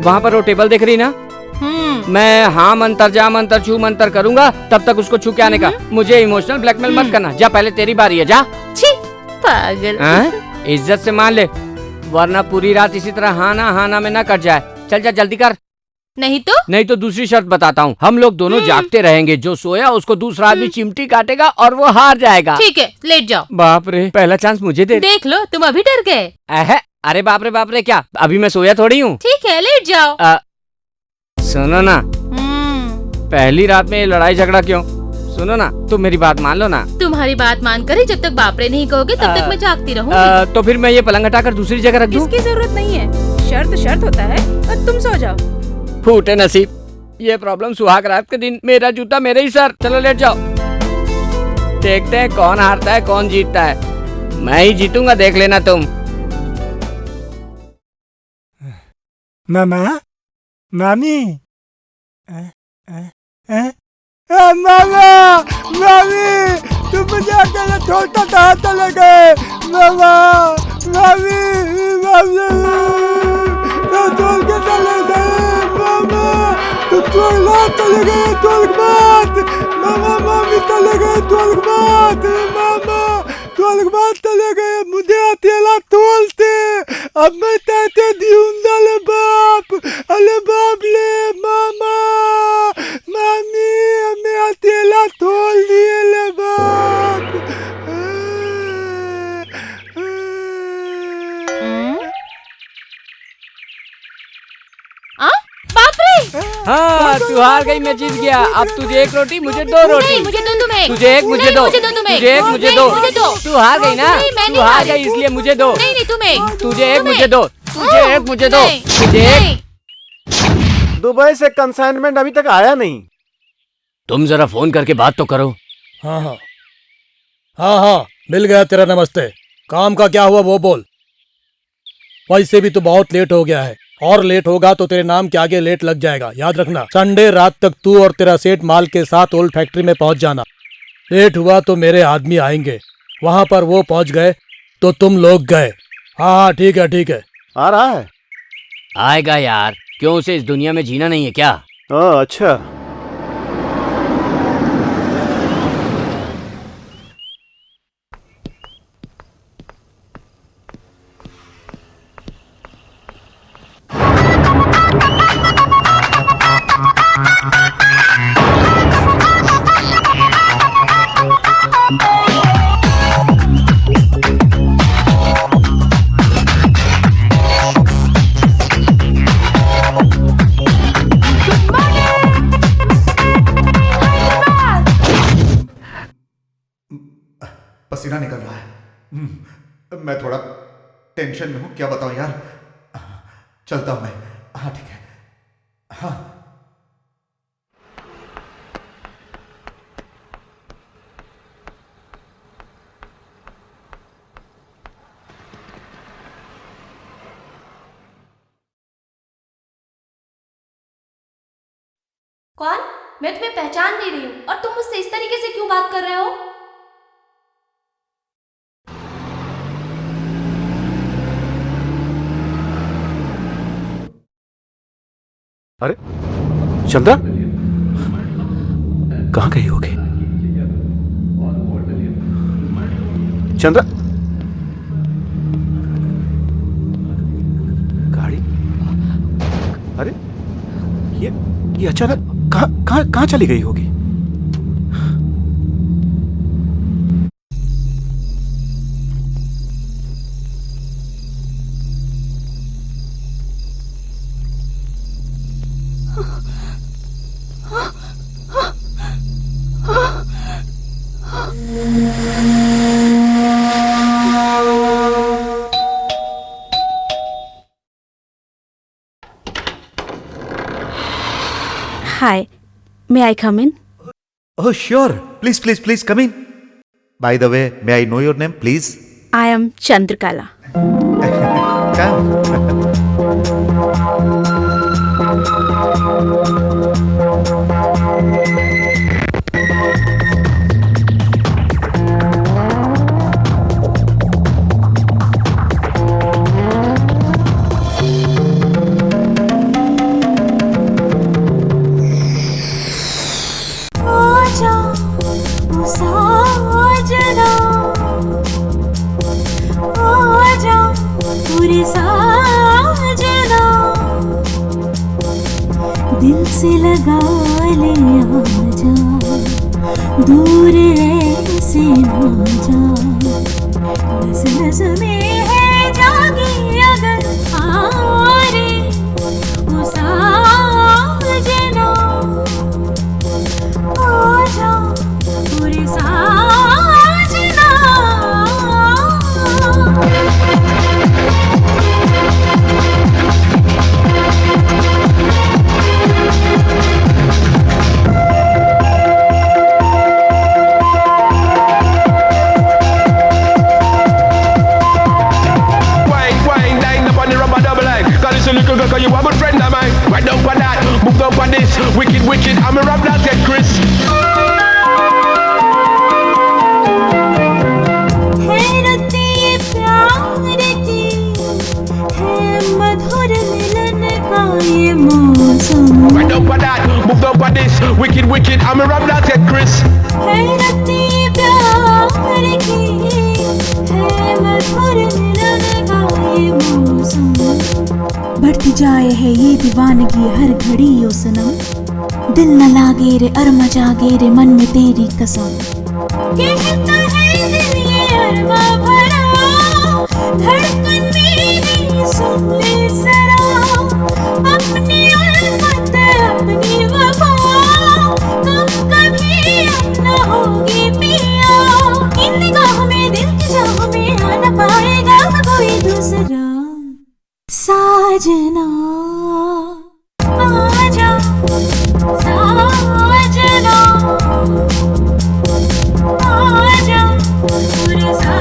वहाँ पर वो टेबल देख रही ना? मैं हाँ मंतर जा मंतर छू मंतर करूंगा, तब तक उसको छू के आने का। मुझे इमोशनल ब्लैकमेल मत करना। जा, पहले तेरी बारी है, जा। छी, पागल। इज्जत से मान ले, वरना पूरी रात इसी तरह हाँ ना में ना कट जाए। चल जा, जल्दी कर। नहीं तो दूसरी शर्त बताता हूँ, हम लोग दोनों जागते रहेंगे, जो सोया उसको दूसरा आदमी चिमटी काटेगा और वो हार जाएगा। ठीक है, लेट जाओ। बाप रे, पहला चांस मुझे दे। देख लो, तुम अभी डर गए। अरे बाप रे क्या, अभी मैं सोया थोड़ी हूँ। ठीक है, लेट जाओ। सुनो ना, पहली रात में ये लड़ाई झगड़ा क्यों? सुनो ना, तुम मेरी बात मान लो ना। तुम्हारी बात मान कर ही जब तक बाप रे नहीं कहोगे तब तक मैं जागती रहूंगी। तो फिर मैं ये पलंग हटाकर दूसरी जगह रख दूं? इसकी जरूरत नहीं है, शर्त होता है और तुम सो जाओ। फूटे नसीब, ये प्रॉब्लम सुहाग रात के दिन, मेरा जूता मेरे ही सर। चलो लेट जाओ, देखते हैं कौन हारता है कौन जीतता है। मैं ही जीतूंगा, देख लेना तुम। मामा, मामी, मामा, मामी, तुम मुझे अकेले छोड़कर कहाँ चले गए? मामा, मामी, मामी, तुम छोड़ के चले गए। मामा, तुम छोड़ चले गए, छोड़ मत। मामा, मामी चले गए, छोड़ मत। मामा, छोड़ मत चले गए, मुझे अकेला छोड़ते। अब मैं कहते दियूंगा ले बाप, अले बाप ले। मामा, मामी, हमें अकेला छोड़ दिए ले बाप। बाप रे! हाँ, तू हार गई, मैं जीत गया। अब तुझे एक रोटी, मुझे दो रोटी। नहीं, मुझे दो, तुम एक। तुझे एक, मुझे दो। तुझे एक, मुझे दो। तू हार गई ना? तू हार गई इसलिए मुझे दो। नहीं, तुम एक। तुझे एक, मुझे दो। तुझे एक, मुझे दो। तुझे एक। दुबई से कंसाइनमेंट अभी तक आया नहीं। तुम जरा फोन करके बात तो करो। हाँ, मिल गया तेरा नमस्ते। काम का क्या हुआ वो बोल। वैसे भी तो बहुत लेट हो गया है, और लेट होगा तो तेरे नाम के आगे लेट लग जाएगा। याद रखना, संडे रात तक तू और तेरा सेठ माल के साथ ओल्ड फैक्ट्री में पहुंच जाना। लेट हुआ तो मेरे आदमी आएंगे, वहां पर वो पहुंच गए तो तुम लोग गए। हाँ, ठीक है। आ रहा है? आएगा यार, क्यों उसे इस दुनिया में जीना नहीं है क्या? अच्छा। पसीना निकल रहा है। मैं थोड़ा टेंशन में हूं, क्या बताऊं यार। चलता हूं मैं। हाँ, ठीक है। हाँ। कौन? मैं तुम्हें पहचान नहीं रही हूँ और तुम मुझसे इस तरीके से क्यों बात कर रहे हो? अरे चंद्रा, कहाँ गई होगी? चंद्रा, गाड़ी? अरे ये अचानक कहाँ चली गई होगी? Hi, may I come in? Oh, sure. Please come in. By the way, may I know your name, please? I am Chandrakala. से लगा ले आजा, दूर ऐसे ना जा, नस नस में है जागी अगर आरे ओ साजना, आजा पूरे साजना। Little girl, 'cause you are a friend of mine. Right down for that, move down for this. Wicked, wicked, I'm a rap that get Chris. हैरती प्यार की है मधुर मिलन का ये मौसम। Right down for that, move down for this. Wicked, wicked, I'm a rap that get Chris. हैरती प्यार की है मधुर मिलन का ये मौसम। बढ़ती जाए है ये दीवानगी हर घड़ी ओ सनम, दिल न लागे रे अरमा जागे रे मन में तेरी कसम। कहता है दिल ये अरमा भरा, धड़कन मेरी सुन ले जरा, अपनी उल्फत अपनी वफा कम कभी अपना होगी पिया। इन निगाहों में दिल की चाह में आ न पाएगा कोई दूसरा। साजना आजा, साजना आजा पूरे साजना।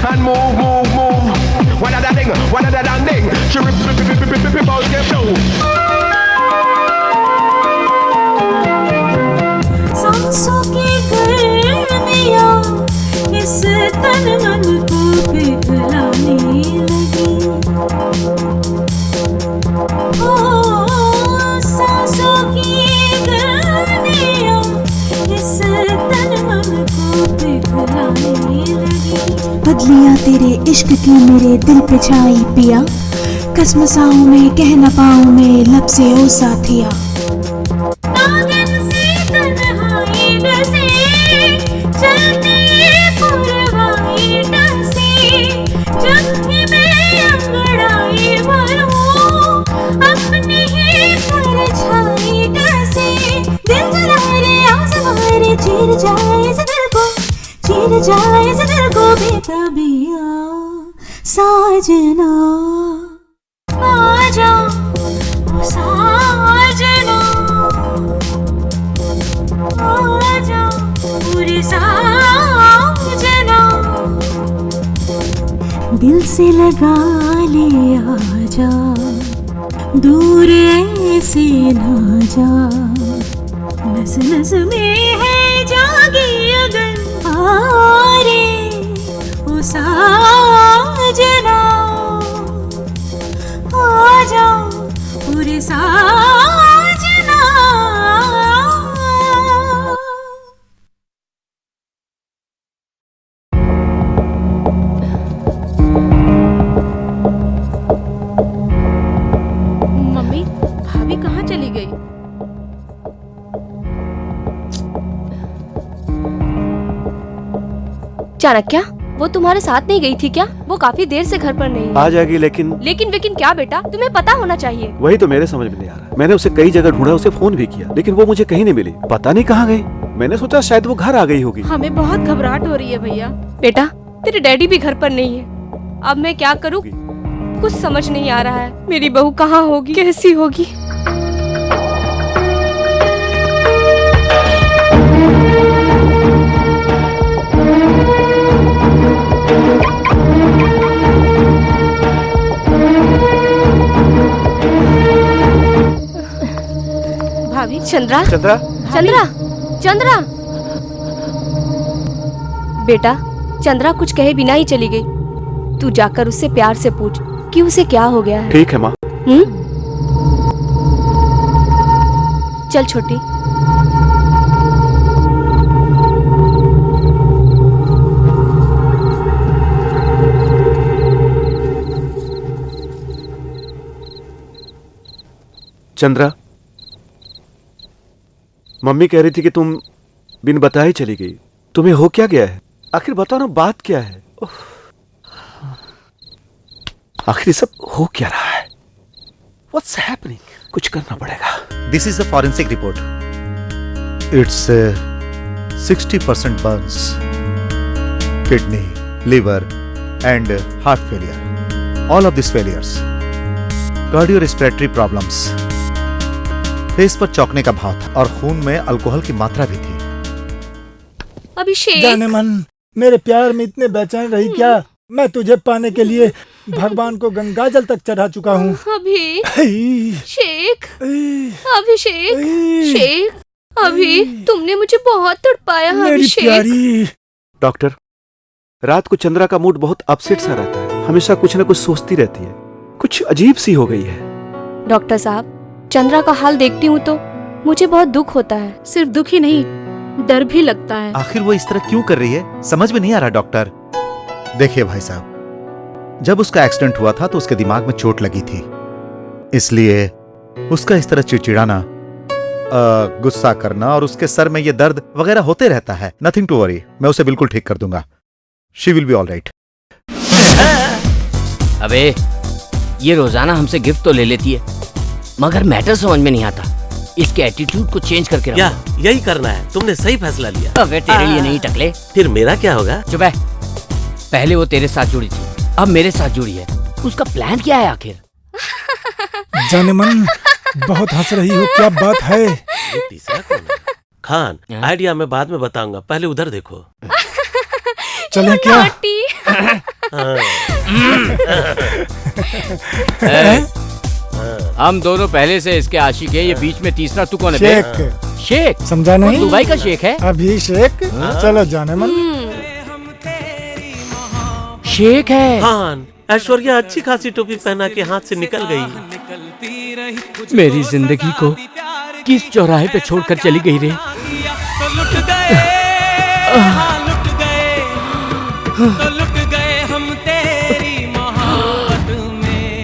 And move, move, move. One other thing, one other damn thing. She rip out the flow. सांसों की गर्मियाँ इस तन मन को पिघलाने लगी। ओ सांसों की गर्मियाँ इस तन मन को पिघलाने लगी। बदलियां तेरे इश्क की मेरे दिल पे छाई पिया, कसमसाऊं मैं कह न पाऊं मैं लब से ओ साथिया। नागिन सी तन्हाई डसे, चलती पुरवाई डसे, जब भी मैं अंगड़ाई भरूं अपनी ही परछाई डसे। दिल जलाए रे आसमां रे चीर जाए इस दिल को, चीर जाए इस दिल को बेताबिया। साजना आजा ओ साजना, आजा पूरी साजना। दिल से लगा ले आजा, दूर ऐसे ना जा, नस नस में है जागी अगर आरे ओ साजना, आजा पूरे साजना। मम्मी, भाभी कहाँ चली गई? चाणक्य, वो तुम्हारे साथ नहीं गई थी क्या? वो काफी देर से घर पर नहीं है। आ जाएगी लेकिन लेकिन क्या बेटा, तुम्हें पता होना चाहिए। वही तो मेरे समझ में नहीं आ रहा। मैंने उसे कई जगह ढूंढा, उसे फोन भी किया, लेकिन वो मुझे कहीं नहीं मिली। पता नहीं कहाँ गई। मैंने सोचा शायद वो घर आ गई होगी। हमें बहुत घबराहट हो रही है भैया। बेटा, तेरे डैडी भी घर पर नहीं है। अब मैं क्या करूँ, कुछ समझ नहीं आ रहा है। मेरी बहू कहाँ होगी, कैसी होगी? भाभी, चंद्रा चंद्रा चंद्रा चंद्रा बेटा, चंद्रा कुछ कहे बिना ही चली गई। तू जाकर उससे प्यार से पूछ कि उसे क्या हो गया है। ठीक है माँ। चल छोटी। चंद्रा, मम्मी कह रही थी कि तुम बिन बताए चली गई। तुम्हें हो क्या गया है? आखिर बताओ ना, बात क्या है? आखिर सब हो क्या रहा है? What's happening? कुछ करना पड़ेगा। This is the forensic report. It's 60% burns, kidney, liver, and heart failure. All of these failures. Cardiorespiratory problems. Face पर चौंकने का भाव था और खून में अल्कोहल की मात्रा भी थी। अभिषेक, जाने मन, मेरे प्यार में इतने बेचैन रही क्या? मैं तुझे पाने के लिए भगवान को गंगा जल तक चढ़ा चुका हूँ। शेख, अभिषेक, शेख, अभी तुमने मुझे बहुत तड़पाया है अभिषेक। डॉक्टर, रात को चंद्रा का मूड बहुत अपसेट सा रहता है। हमेशा कुछ न कुछ सोचती रहती है। कुछ अजीब सी हो गई है। डॉक्टर साहब, चंद्रा का हाल देखती हूँ तो मुझे बहुत दुख होता है। सिर्फ दुख ही नहीं, डर भी लगता है। आखिर वो इस तरह क्यों कर रही है, समझ में नहीं आ रहा डॉक्टर। देखिए भाई साहब, जब उसका एक्सीडेंट हुआ था तो उसके दिमाग में चोट लगी थी, इसलिए उसका इस तरह चिड़चिड़ाना, गुस्सा करना और उसके सर में ये दर्द वगैरह होते रहता है। नथिंग टू वरी, मैं उसे बिल्कुल ठीक कर दूंगा। She will be all right. अबे, ये रोजाना हमसे गिफ्ट तो ले लेती है, मगर मैटर समझ में नहीं आता। इसके एटीट्यूड को चेंज करके रखो। यही करना है। तुमने सही फैसला लिया। अबे तेरे लिए नहीं टकले। फिर मेरा क्या होगा? चुप है। पहले वो तेरे साथ जुड़ी थी, अब मेरे साथ जुड़ी है। उसका प्लान क्या है आखिर? जाने मन, बहुत हंस रही हो, क्या बात है? ये तीसरा कौन है? खान, आइडिया मैं बाद में बताऊंगा, पहले उधर देखो। चलें क्या? हम दोनों पहले से इसके आशिक हैं। ये बीच में तीसरा तू कौन है? शेख। शेख समझा नहीं? दुबई का शेख है। अभिषेक, चलो जाने मन। शेख है। खान, ऐश्वर्या अच्छी खासी टोपी पहना के हाथ से निकल गई। मेरी जिंदगी को किस चौराहे पे छोड़कर चली गई रे? लुट गए हम तेरी मोहब्बत में।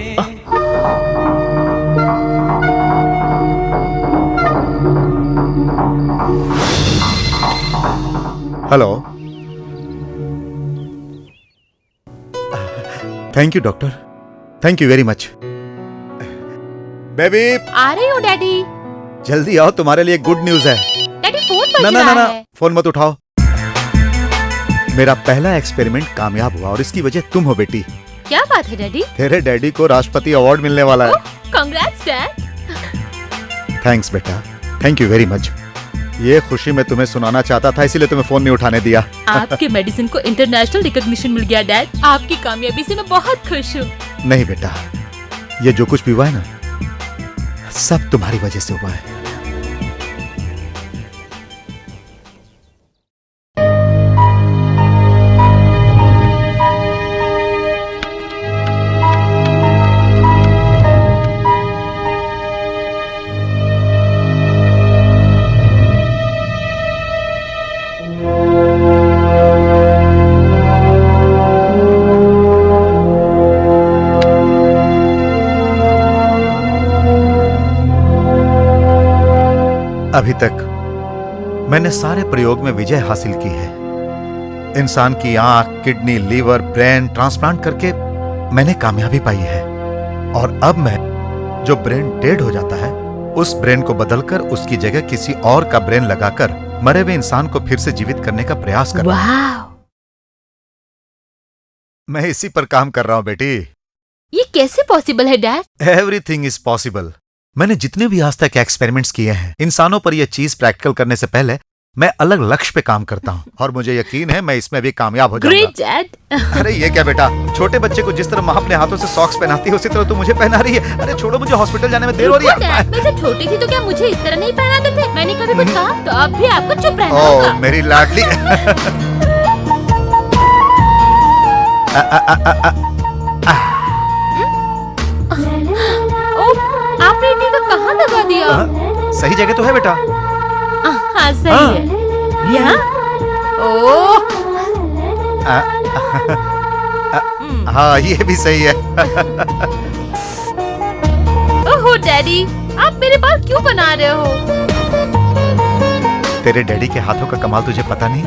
Hello, thank you doctor, thank you very much. Baby, आ रही हो डैडी। जल्दी आओ, तुम्हारे लिए गुड न्यूज है। डैडी फोन बज ना रहा है। फोन मत उठाओ। मेरा पहला एक्सपेरिमेंट कामयाब हुआ और इसकी वजह तुम हो बेटी। क्या बात है डैडी? तेरे डैडी को राष्ट्रपति अवार्ड मिलने वाला है। Congrats dad. थैंक्स बेटा, थैंक यू वेरी मच। ये खुशी मैं तुम्हें सुनाना चाहता था, इसीलिए तुम्हें फोन नहीं उठाने दिया। आपके मेडिसिन को इंटरनेशनल रिकॉग्निशन मिल गया डैड। आपकी कामयाबी से मैं बहुत खुश हूँ। नहीं बेटा, ये जो कुछ भी हुआ है ना, सब तुम्हारी वजह से हुआ है। अभी तक मैंने सारे प्रयोग में विजय हासिल की है। इंसान की आंख, किडनी, लीवर, ब्रेन ट्रांसप्लांट करके मैंने कामयाबी पाई है। और अब मैं, जो ब्रेन डेड हो जाता है, उस ब्रेन को बदलकर उसकी जगह किसी और का ब्रेन लगाकर मरे हुए इंसान को फिर से जीवित करने का प्रयास कर रहा हूं। मैं इसी पर काम कर रहा हूं बेटी। ये कैसे पॉसिबल है डैड? Everything is possible. मैंने जितने भी आज तक एक्सपेरिमेंट्स किए हैं, इंसानों पर यह चीज प्रैक्टिकल करने से पहले मैं अलग लक्ष्य पे काम करता हूँ और मुझे यकीन है मैं इसमें भी कामयाब हो जाऊंगा। Great dad. अरे ये क्या बेटा, छोटे बच्चे को जिस तरह माँ अपने हाथों से सॉक्स पहनाती है उसी तरह तू मुझे पहना रही है। अरे छोड़ो, मुझे हॉस्पिटल जाने में देर हो रही है। मैं जब छोटी थी तो क्या मुझे इस तरह नहीं पहनाते थे? मैंने कभी कुछ कहा? तो अब भी आपको चुप रहना होगा। मेरी लाडली। ओ, आपने टीका कहाँ लगा दिया? सही जगह तो है बेटा। हाँ सही है। यहाँ? ओह, हाँ ये भी सही है। ओहो डैडी, आप मेरे बाल क्यों बना रहे हो? तेरे डैडी के हाथों का कमाल तुझे पता नहीं?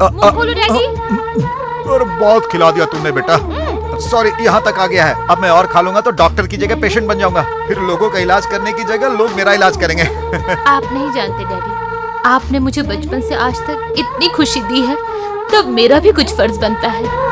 मुंह खोलो डैडी। और बहुत खिला दिया तुमने बेटा। सॉरी, यहाँ तक आ गया है। अब मैं और खा लूंगा तो डॉक्टर की जगह पेशेंट बन जाऊंगा। फिर लोगों का इलाज करने की जगह लोग मेरा इलाज करेंगे। आप नहीं जानते डैडी, आपने मुझे बचपन से आज तक इतनी खुशी दी है, तब मेरा भी कुछ फर्ज बनता है।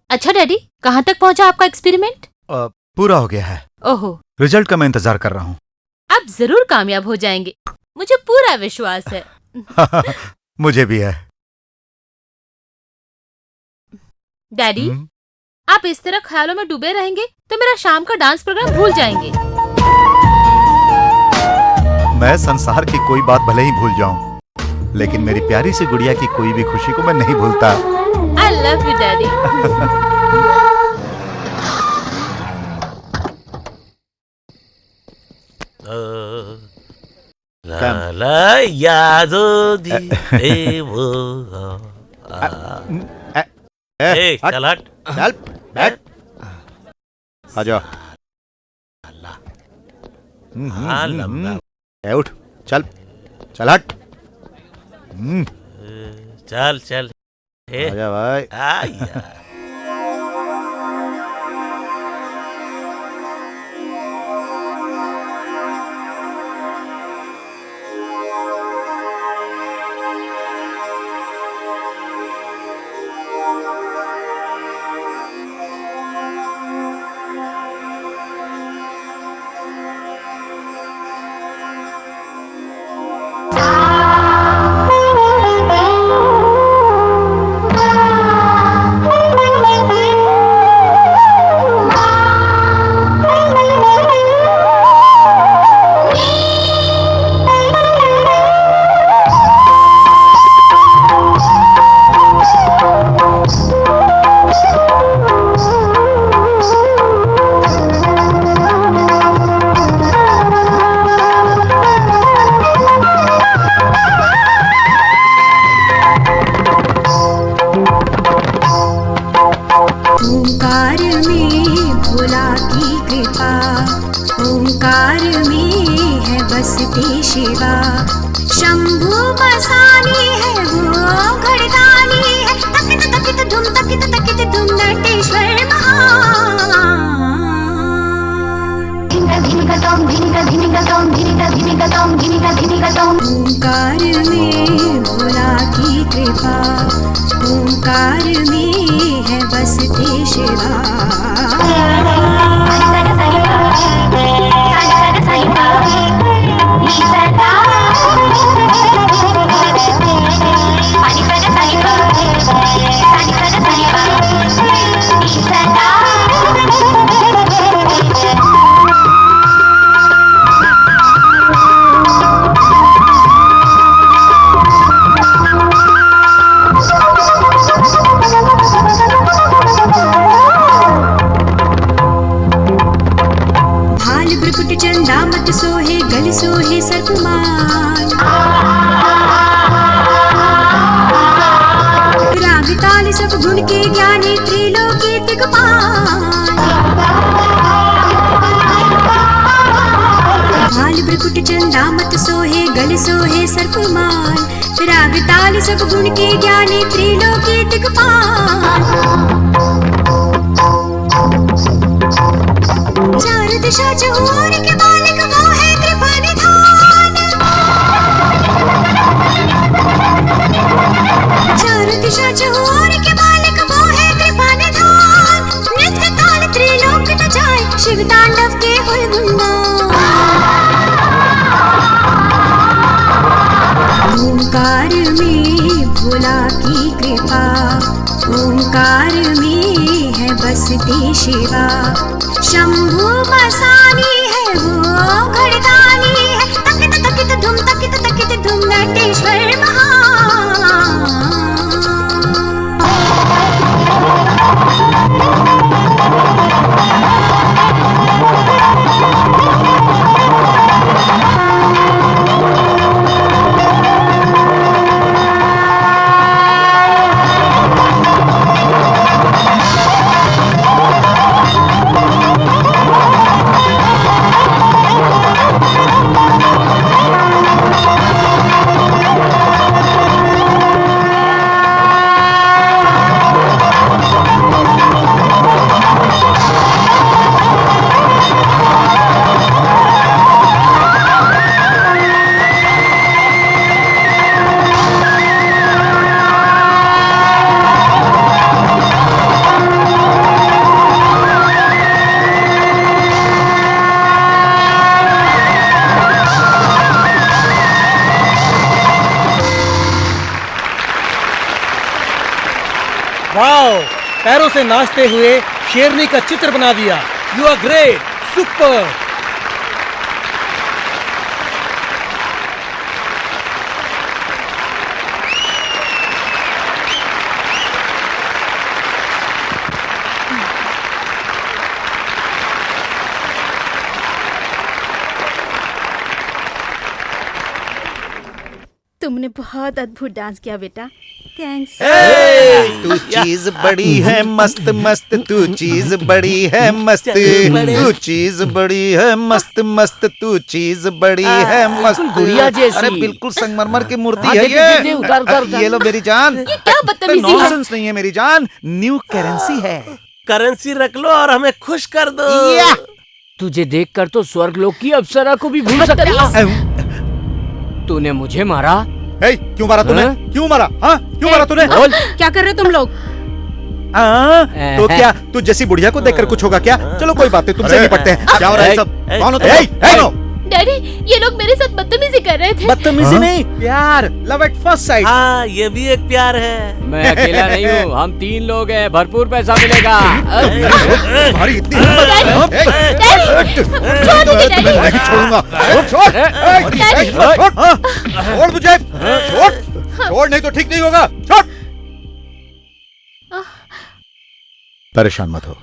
अच्छा डैडी, कहाँ तक पहुँचा आपका एक्सपेरिमेंट? पूरा हो गया है। ओहो, रिजल्ट का मैं इंतजार कर रहा हूँ। आप जरूर कामयाब हो जाएंगे, मुझे पूरा विश्वास है। मुझे भी है। डैडी, आप इस तरह ख्यालों में डूबे रहेंगे तो मेरा शाम का डांस प्रोग्राम भूल जाएंगे। मैं संसार की कोई बात भले ही भूल जाऊं, लेकिन मेरी प्यारी सी गुड़िया की कोई भी खुशी को मैं नहीं भूलता। I love you, Daddy. ला ला यादों दी वो चल हट, चल बैठ, आजा। उठ, चल चल हट। चल चल आजा भाई। शंभू मसानी है वो घड़ताली है, तकित तकित धुम नटेश्वर महान। ओंकार में भोला की कृपा, ओंकार में है बसती शिवा। भाल ब्रकुट चंदामत सोहे गल सोहे सर्पमान। राग ताल सब गुण के ज्ञानी त्रिलोकी दिक्पाल। भाल ब्रकुट चंदामत सोहे गल सोहे सर्पमान। राग ताल सब गुण के ज्ञानी त्रिलोकी दिक्पाल। चार दिशा चहुओर के मालिक वो है कृपा निधान। चार दिशा चहुओर के मालिक वो है कृपा निधान। नृत्य ताल त्रिलोक नचाए शिव तांडव के हुए गुणगान। ओंकार में भोला की कृपा, ओंकार में है बसती शिवा। शंभू मसानी है वो घड़ताली है, तकित धुम नटेश्वर महान। वाओ, पैरों से नाचते हुए शेरनी का चित्र बना दिया। You are great, super. तुमने बहुत अद्भुत डांस किया बेटा, थैंक्स। तू चीज बड़ी है मस्त मस्त, तू चीज बड़ी है मस्त, तू चीज बड़ी है मस्त मस्त, तू चीज बड़ी है मस्त। गुड़िया जैसी। अरे बिल्कुल संगमरमर की मूर्ति है ये। उतार। ये लो मेरी जान। ये क्या बदतमीजी है? नॉनसेंस नहीं है मेरी जान, न्यू करेंसी है। करेंसी रख लो और हमें खुश कर दो। तुझे देखकर तो स्वर्गलोक की अप्सरा को भी भूल सकता। तूने मुझे मारा? क्यों मारा तूने? क्यों मारा? हाँ क्यों मारा तूने? क्या कर रहे हो तुम लोग? तो क्या तू जैसी बुढ़िया को देखकर कुछ होगा क्या? चलो कोई बात नहीं, तुमसे नहीं पढ़ते हैं। क्या हो रहा है सब? कौन हो तुम? डैडी, ये लोग मेरे साथ बदतमीजी कर रहे थे। बदतमीजी नहीं, प्यार, लव एट फर्स्ट साइट। हाँ, ये भी एक प्यार है। मैं अकेला नहीं हूँ, हम 3 लोग हैं, भरपूर पैसा मिलेगा। तुम्हारी इतनी छोड़ूंगा। छोड़ मुझे, छोड़ नहीं तो ठीक नहीं होगा। छोड़। परेशान मत हो,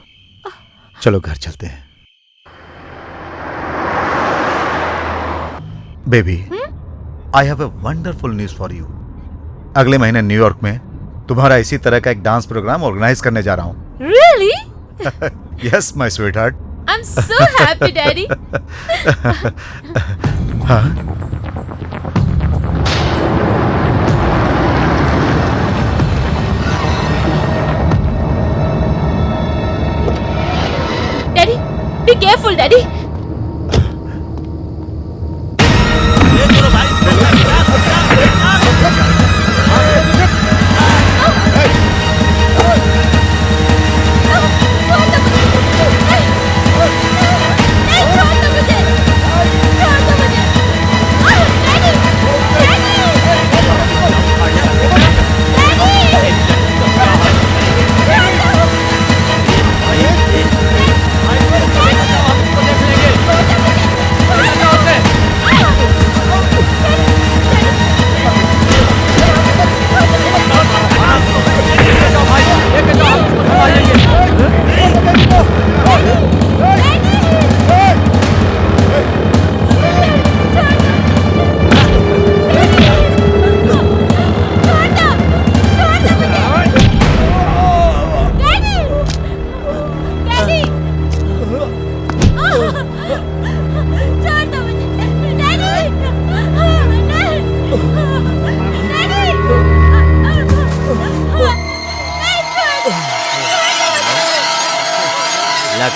चलो घर चलते हैं। Baby, I have a wonderful news for you. अगले महीने न्यूयॉर्क में तुम्हारा इसी तरह का एक डांस प्रोग्राम ऑर्गेनाइज करने जा रहा हूँ। Really? Yes my sweetheart. I'm so happy, Daddy. हाँ?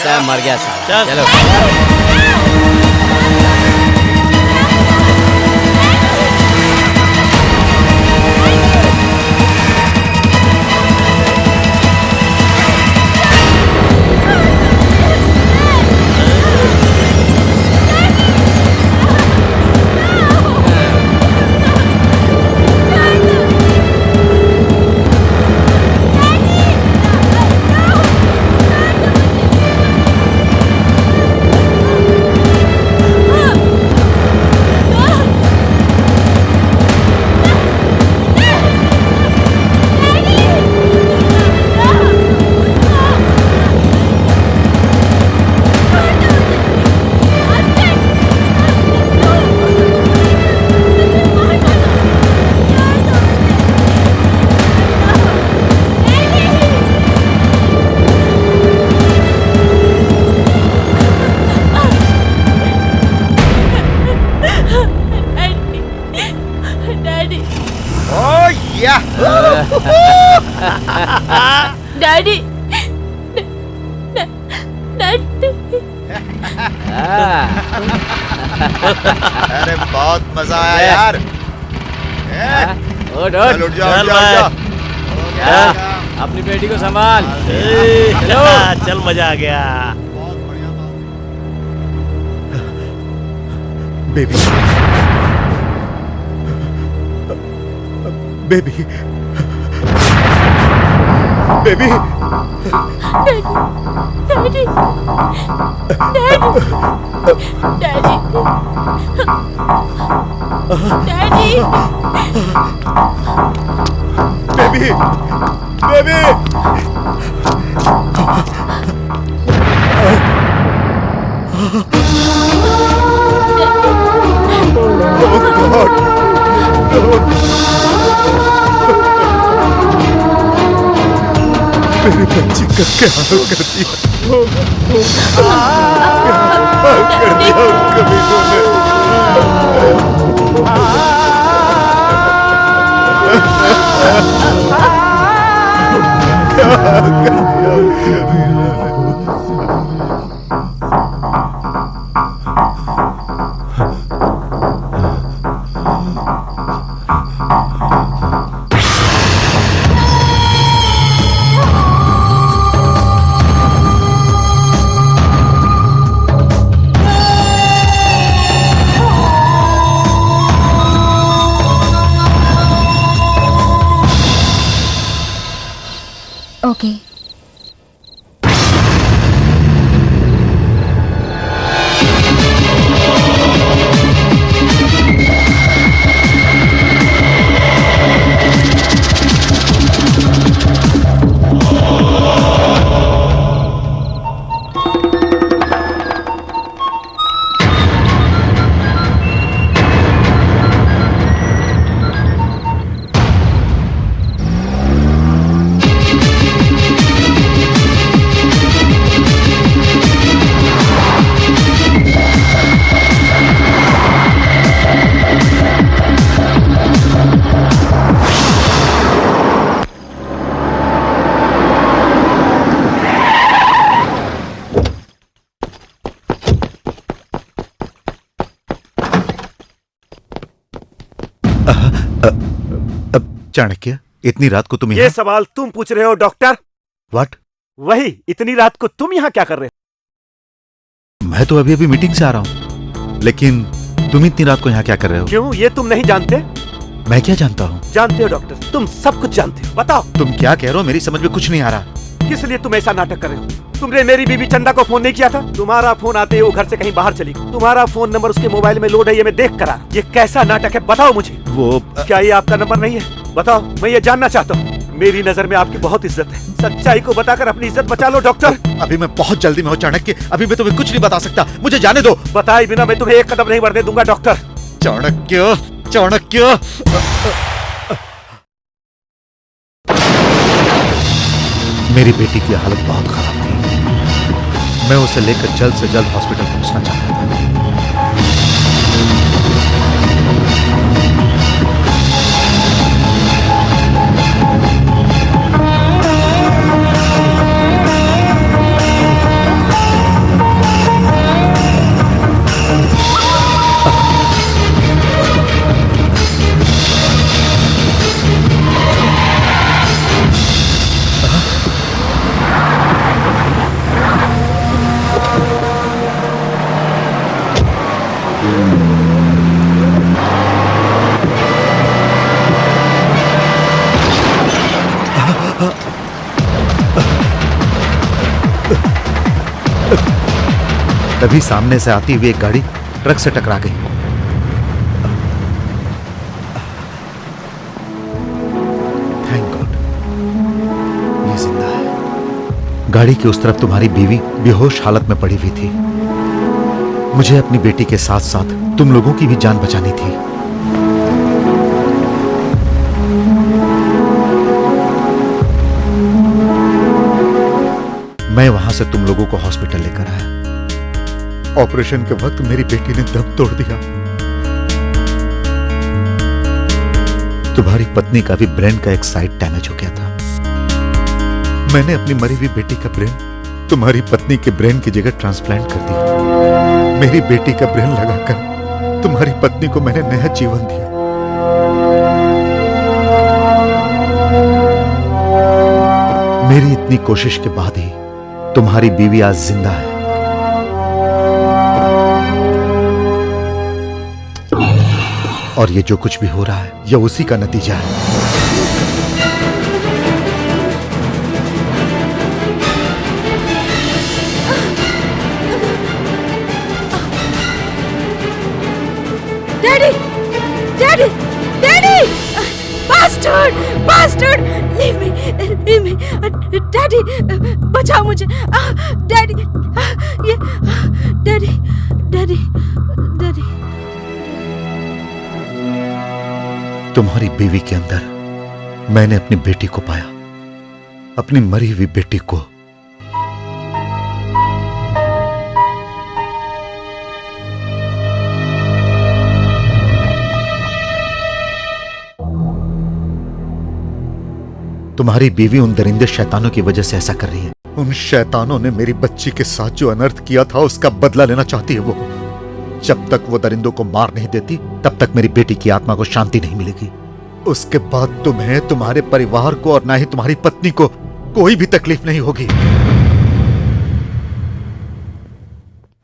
लगता है मर गया साला। चल। चलो। डैडी अरे बहुत मजा आया यार। उठ चल, उठ जाओ, उठ जाओ, उठ जाओ। अपनी बेटी को संभाल। चल मजा आ गया। Baby baby baby daddy daddy daddy baby baby मेरी बच्ची का क्या हाल कर दिया। कर दिया कमीनों ने। क्या कर दिया कमीनों ने। ओके चाणक्य, इतनी रात को तुम ये यहाँ? सवाल तुम पूछ रहे हो डॉक्टर? व्हाट? वही, इतनी रात को तुम यहाँ क्या कर रहे हो? मैं तो अभी अभी मीटिंग से आ रहा हूँ, लेकिन तुम इतनी रात को यहाँ क्या कर रहे हो? क्यों, ये तुम नहीं जानते? मैं क्या जानता हूँ? जानते हो डॉक्टर, तुम सब कुछ जानते हो। बताओ तुम क्या कह रहे हो? मेरी समझ में कुछ नहीं आ रहा। किस लिए तुम ऐसा नाटक कर रहे हो? तुमने मेरी बीबी चंदा को फोन नहीं किया था? तुम्हारा फोन आते ही वो घर से कहीं बाहर चली गई। तुम्हारा फोन नंबर उसके मोबाइल में लोड है, ये मैं देख कर आया। ये कैसा नाटक है, बताओ मुझे। वो क्या ये आपका नंबर नहीं है? बताओ, मैं ये जानना चाहता हूँ। मेरी नजर में आपकी बहुत इज्जत है, सच्चाई को बताकर अपनी इज्जत बचा लो डॉक्टर। अभी मैं बहुत जल्दी में हूँ चाणक्य, अभी मैं तुम्हें कुछ नहीं बता सकता, मुझे जाने दो। बताए बिना मैं तुम्हें एक कदम नहीं बढ़ने दूंगा डॉक्टर। चाणक्य, चाणक्य। मेरी बेटी की हालत बहुत खराब थी, मैं उसे लेकर जल्द से जल्द हॉस्पिटल पहुंचना चाहता था। तभी सामने से आती हुई एक गाड़ी ट्रक से टकरा गई। थैंक गॉड ये जिंदा है। गाड़ी के उस तरफ तुम्हारी बीवी बेहोश हालत में पड़ी हुई थी। मुझे अपनी बेटी के साथ साथ तुम लोगों की भी जान बचानी थी। मैं वहां से तुम लोगों को हॉस्पिटल लेकर आया। ऑपरेशन के वक्त मेरी बेटी ने दम तोड़ दिया। तुम्हारी पत्नी का भी ब्रेन का एक साइड डैमेज हो गया था। मैंने अपनी मरी हुई बेटी का ब्रेन तुम्हारी पत्नी के ब्रेन की जगह ट्रांसप्लांट कर दिया। मेरी बेटी का ब्रेन लगाकर तुम्हारी पत्नी को मैंने नया जीवन दिया। मेरी इतनी कोशिश के बाद ही तुम्हारी बीवी आज जिंदा है। और ये जो कुछ भी हो रहा है यह उसी का नतीजा है। Daddy daddy daddy bastard bastard leave me daddy बचाओ मुझे डैडी ये डैडी डैडी डैडी। तुम्हारी बीवी के अंदर मैंने अपनी बेटी को पाया, अपनी मरी हुई बेटी को। तुम्हारी बीवी उन दरिंदे शैतानों की वजह से ऐसा कर रही है। उन शैतानों ने मेरी बच्ची के साथ जो अनर्थ किया था उसका बदला लेना चाहती है वो। जब तक वो दरिंदों को मार नहीं देती तब तक मेरी बेटी की आत्मा को शांति नहीं मिलेगी। उसके बाद तुम्हें, तुम्हारे परिवार को और ना ही तुम्हारी पत्नी को कोई भी तकलीफ नहीं होगी।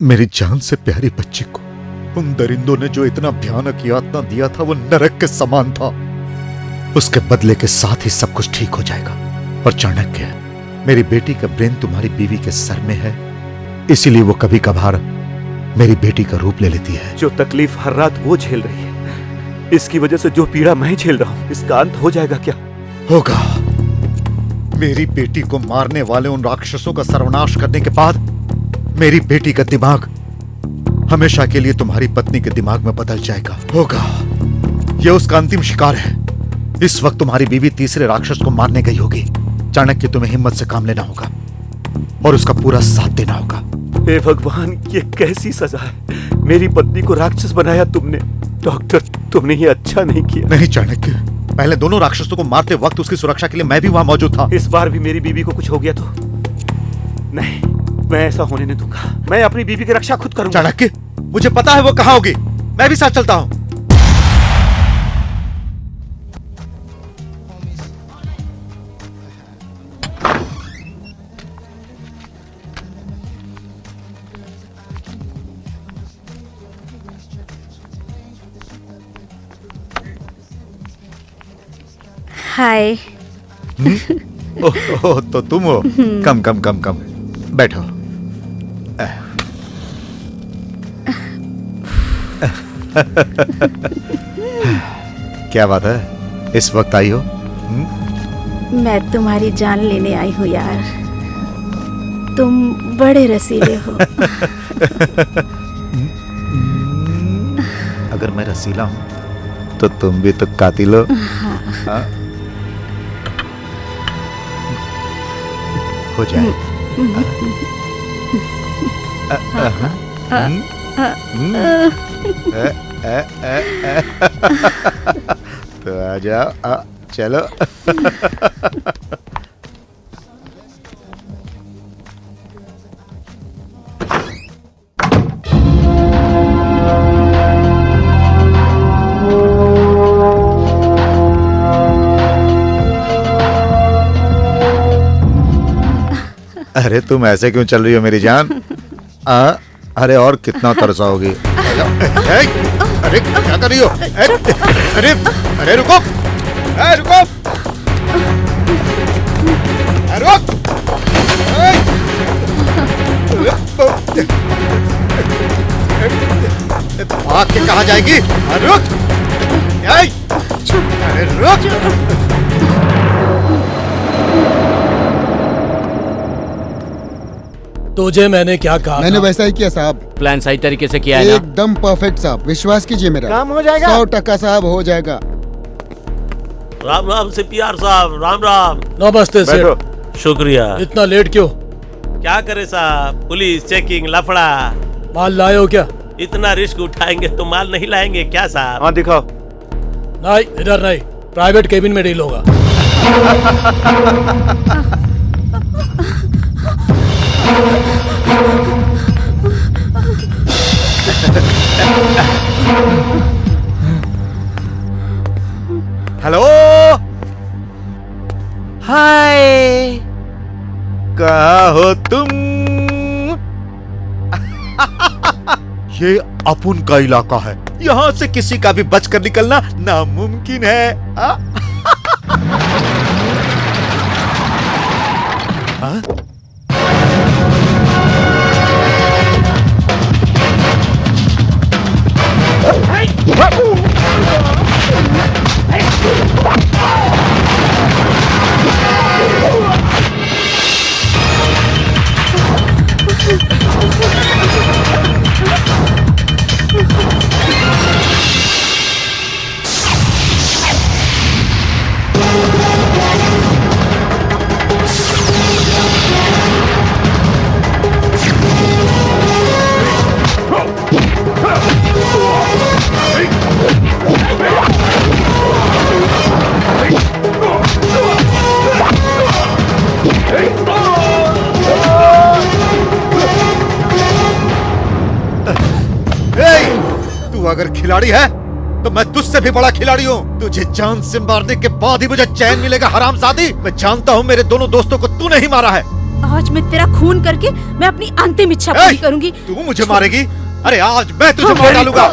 मेरी जान से प्यारी बच्ची को उन दरिंदों ने जो इतना भयानक यातना दिया था वो नरक के समान था। उसके बदले के साथ ही सब कुछ ठीक हो जाएगा। और चाणक्य, मेरी बेटी का ब्रेन तुम्हारी बीवी के सर में है, इसीलिए वो कभी कभार मेरी बेटी का रूप ले लेती है। जो तकलीफ हर रात वो झेल रही है, इसकी वजह से जो पीड़ा मैं झेल रहा हूं, इसका अंत हो जाएगा क्या? होगा। मेरी बेटी को मारने वाले उन राक्षसों का सर्वनाश करने के बाद मेरी बेटी का दिमाग हमेशा के लिए तुम्हारी पत्नी के दिमाग में बदल जाएगा। होगा। यह उसका अंतिम शिकार है। इस वक्त तुम्हारी बीवी तीसरे राक्षस को मारने गई होगी। चाणक्य, तुम्हें हिम्मत से काम लेना होगा और उसका पूरा साथ देना होगा। हे भगवान, ये कैसी सजा है? मेरी पत्नी को राक्षस बनाया तुमने। डॉक्टर, तुमने ये अच्छा नहीं किया। नहीं चाणक्य, पहले दोनों राक्षसों को मारते वक्त उसकी सुरक्षा के लिए मैं भी वहां मौजूद था। इस बार भी मेरी बीवी को कुछ हो गया तो नहीं, मैं ऐसा होने नहीं दूंगा। मैं अपनी बीवी की रक्षा खुद करूंगा। चाणक्य, मुझे पता है वो कहां होगी। मैं भी साथ चलता हूं। हाय। ओह, तो तुम हो। कम कम कम कम बैठो। क्या बात है, इस वक्त आई हो? मैं तुम्हारी जान लेने आई हूँ यार। तुम बड़े रसीले हो। अगर मैं रसीला हूं तो तुम भी तो कातिल हो। हाँ। हो जाए। तो आ जाओ, चलो। अरे तुम ऐसे क्यों चल रही हो मेरी जान? अरे और कितना तरसाओगी? अरे क्या कर रही हो? अरे अरे रुको, रुको, रुक, भाग के कहाँ जाएगी? रुक, अरे रुक। तुझे मैंने क्या कहा? मैंने वैसा ही किया साहब। प्लान सही तरीके से किया है ना? एकदम परफेक्ट साहब, विश्वास कीजिए मेरा। काम हो जाएगा। 100% साहब, हो जाएगा। राम राम CPR साहब, राम राम। नमस्ते सेठ। शुक्रिया। इतना लेट क्यों? क्या करे साहब, पुलिस चेकिंग लफड़ा। माल लाए हो क्या? इतना रिस्क उठाएंगे तो माल नहीं लाएंगे क्या साहब? हाँ दिखाओ। नहीं, इधर नहीं, प्राइवेट केबिन में डील होगा। हेलो, हाय, कहाँ हो तुम? ये अपुन का इलाका है, यहाँ से किसी का भी बचकर निकलना नामुमकिन है। हाँ? तू अगर खिलाड़ी है तो मैं तुझसे भी बड़ा खिलाड़ी हूँ। तुझे जान से मारने के बाद ही मुझे चैन मिलेगा, हरामजादी। मैं जानता हूँ मेरे दोनों दोस्तों को तू नहीं मारा है। आज मैं तेरा खून करके मैं अपनी अंतिम इच्छा पूरी करूंगी। तू मुझे मारेगी? अरे आज मैं तुझे मार डालूंगा।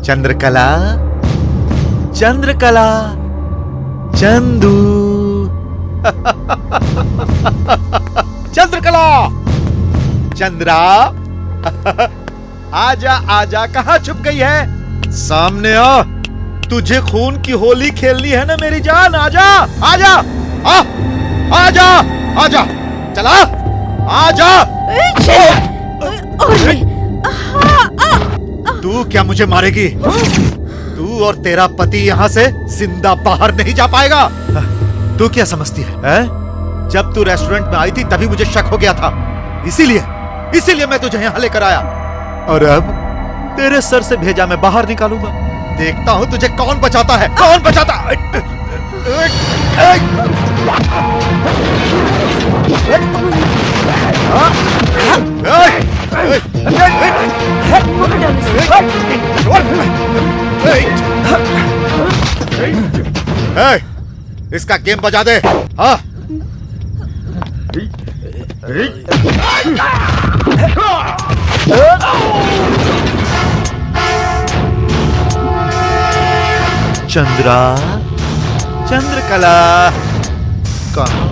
चंद्रकला, चंद्रकला, चंदू, चंद्रकला, चंद्रा, आजा आजा, कहाँ छुप गई है? सामने आ, तुझे खून की होली खेलनी है ना मेरी जान। आजा आजा, आजा आजा, चला आजा। तू क्या मुझे मारेगी? तू और तेरा पति यहाँ से जिंदा बाहर नहीं जा पाएगा। तू क्या समझती है? जब तू रेस्टोरेंट में आई थी तभी मुझे शक हो गया था, इसीलिए मैं तुझे यहाँ लेकर आया। और अब तेरे सर से भेजा मैं बाहर निकालूंगा। देखता हूँ तुझे कौन बचाता है, कौन बचाता। इसका गेम बजा दे। हाँ, चंद्रा, चंद्रकला, कहाँ?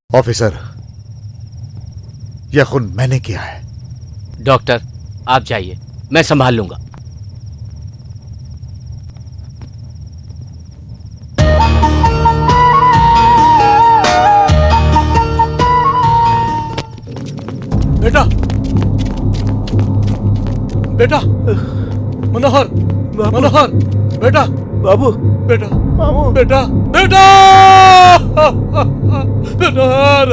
ऑफिसर, यह खून मैंने किया है। डॉक्टर आप जाइए, मैं संभाल लूंगा। बेटा, बेटा, मनोहर, मनोहर, बेटा, बाबू, बेटा, मामू, बेटा, बेटा, मनोहर,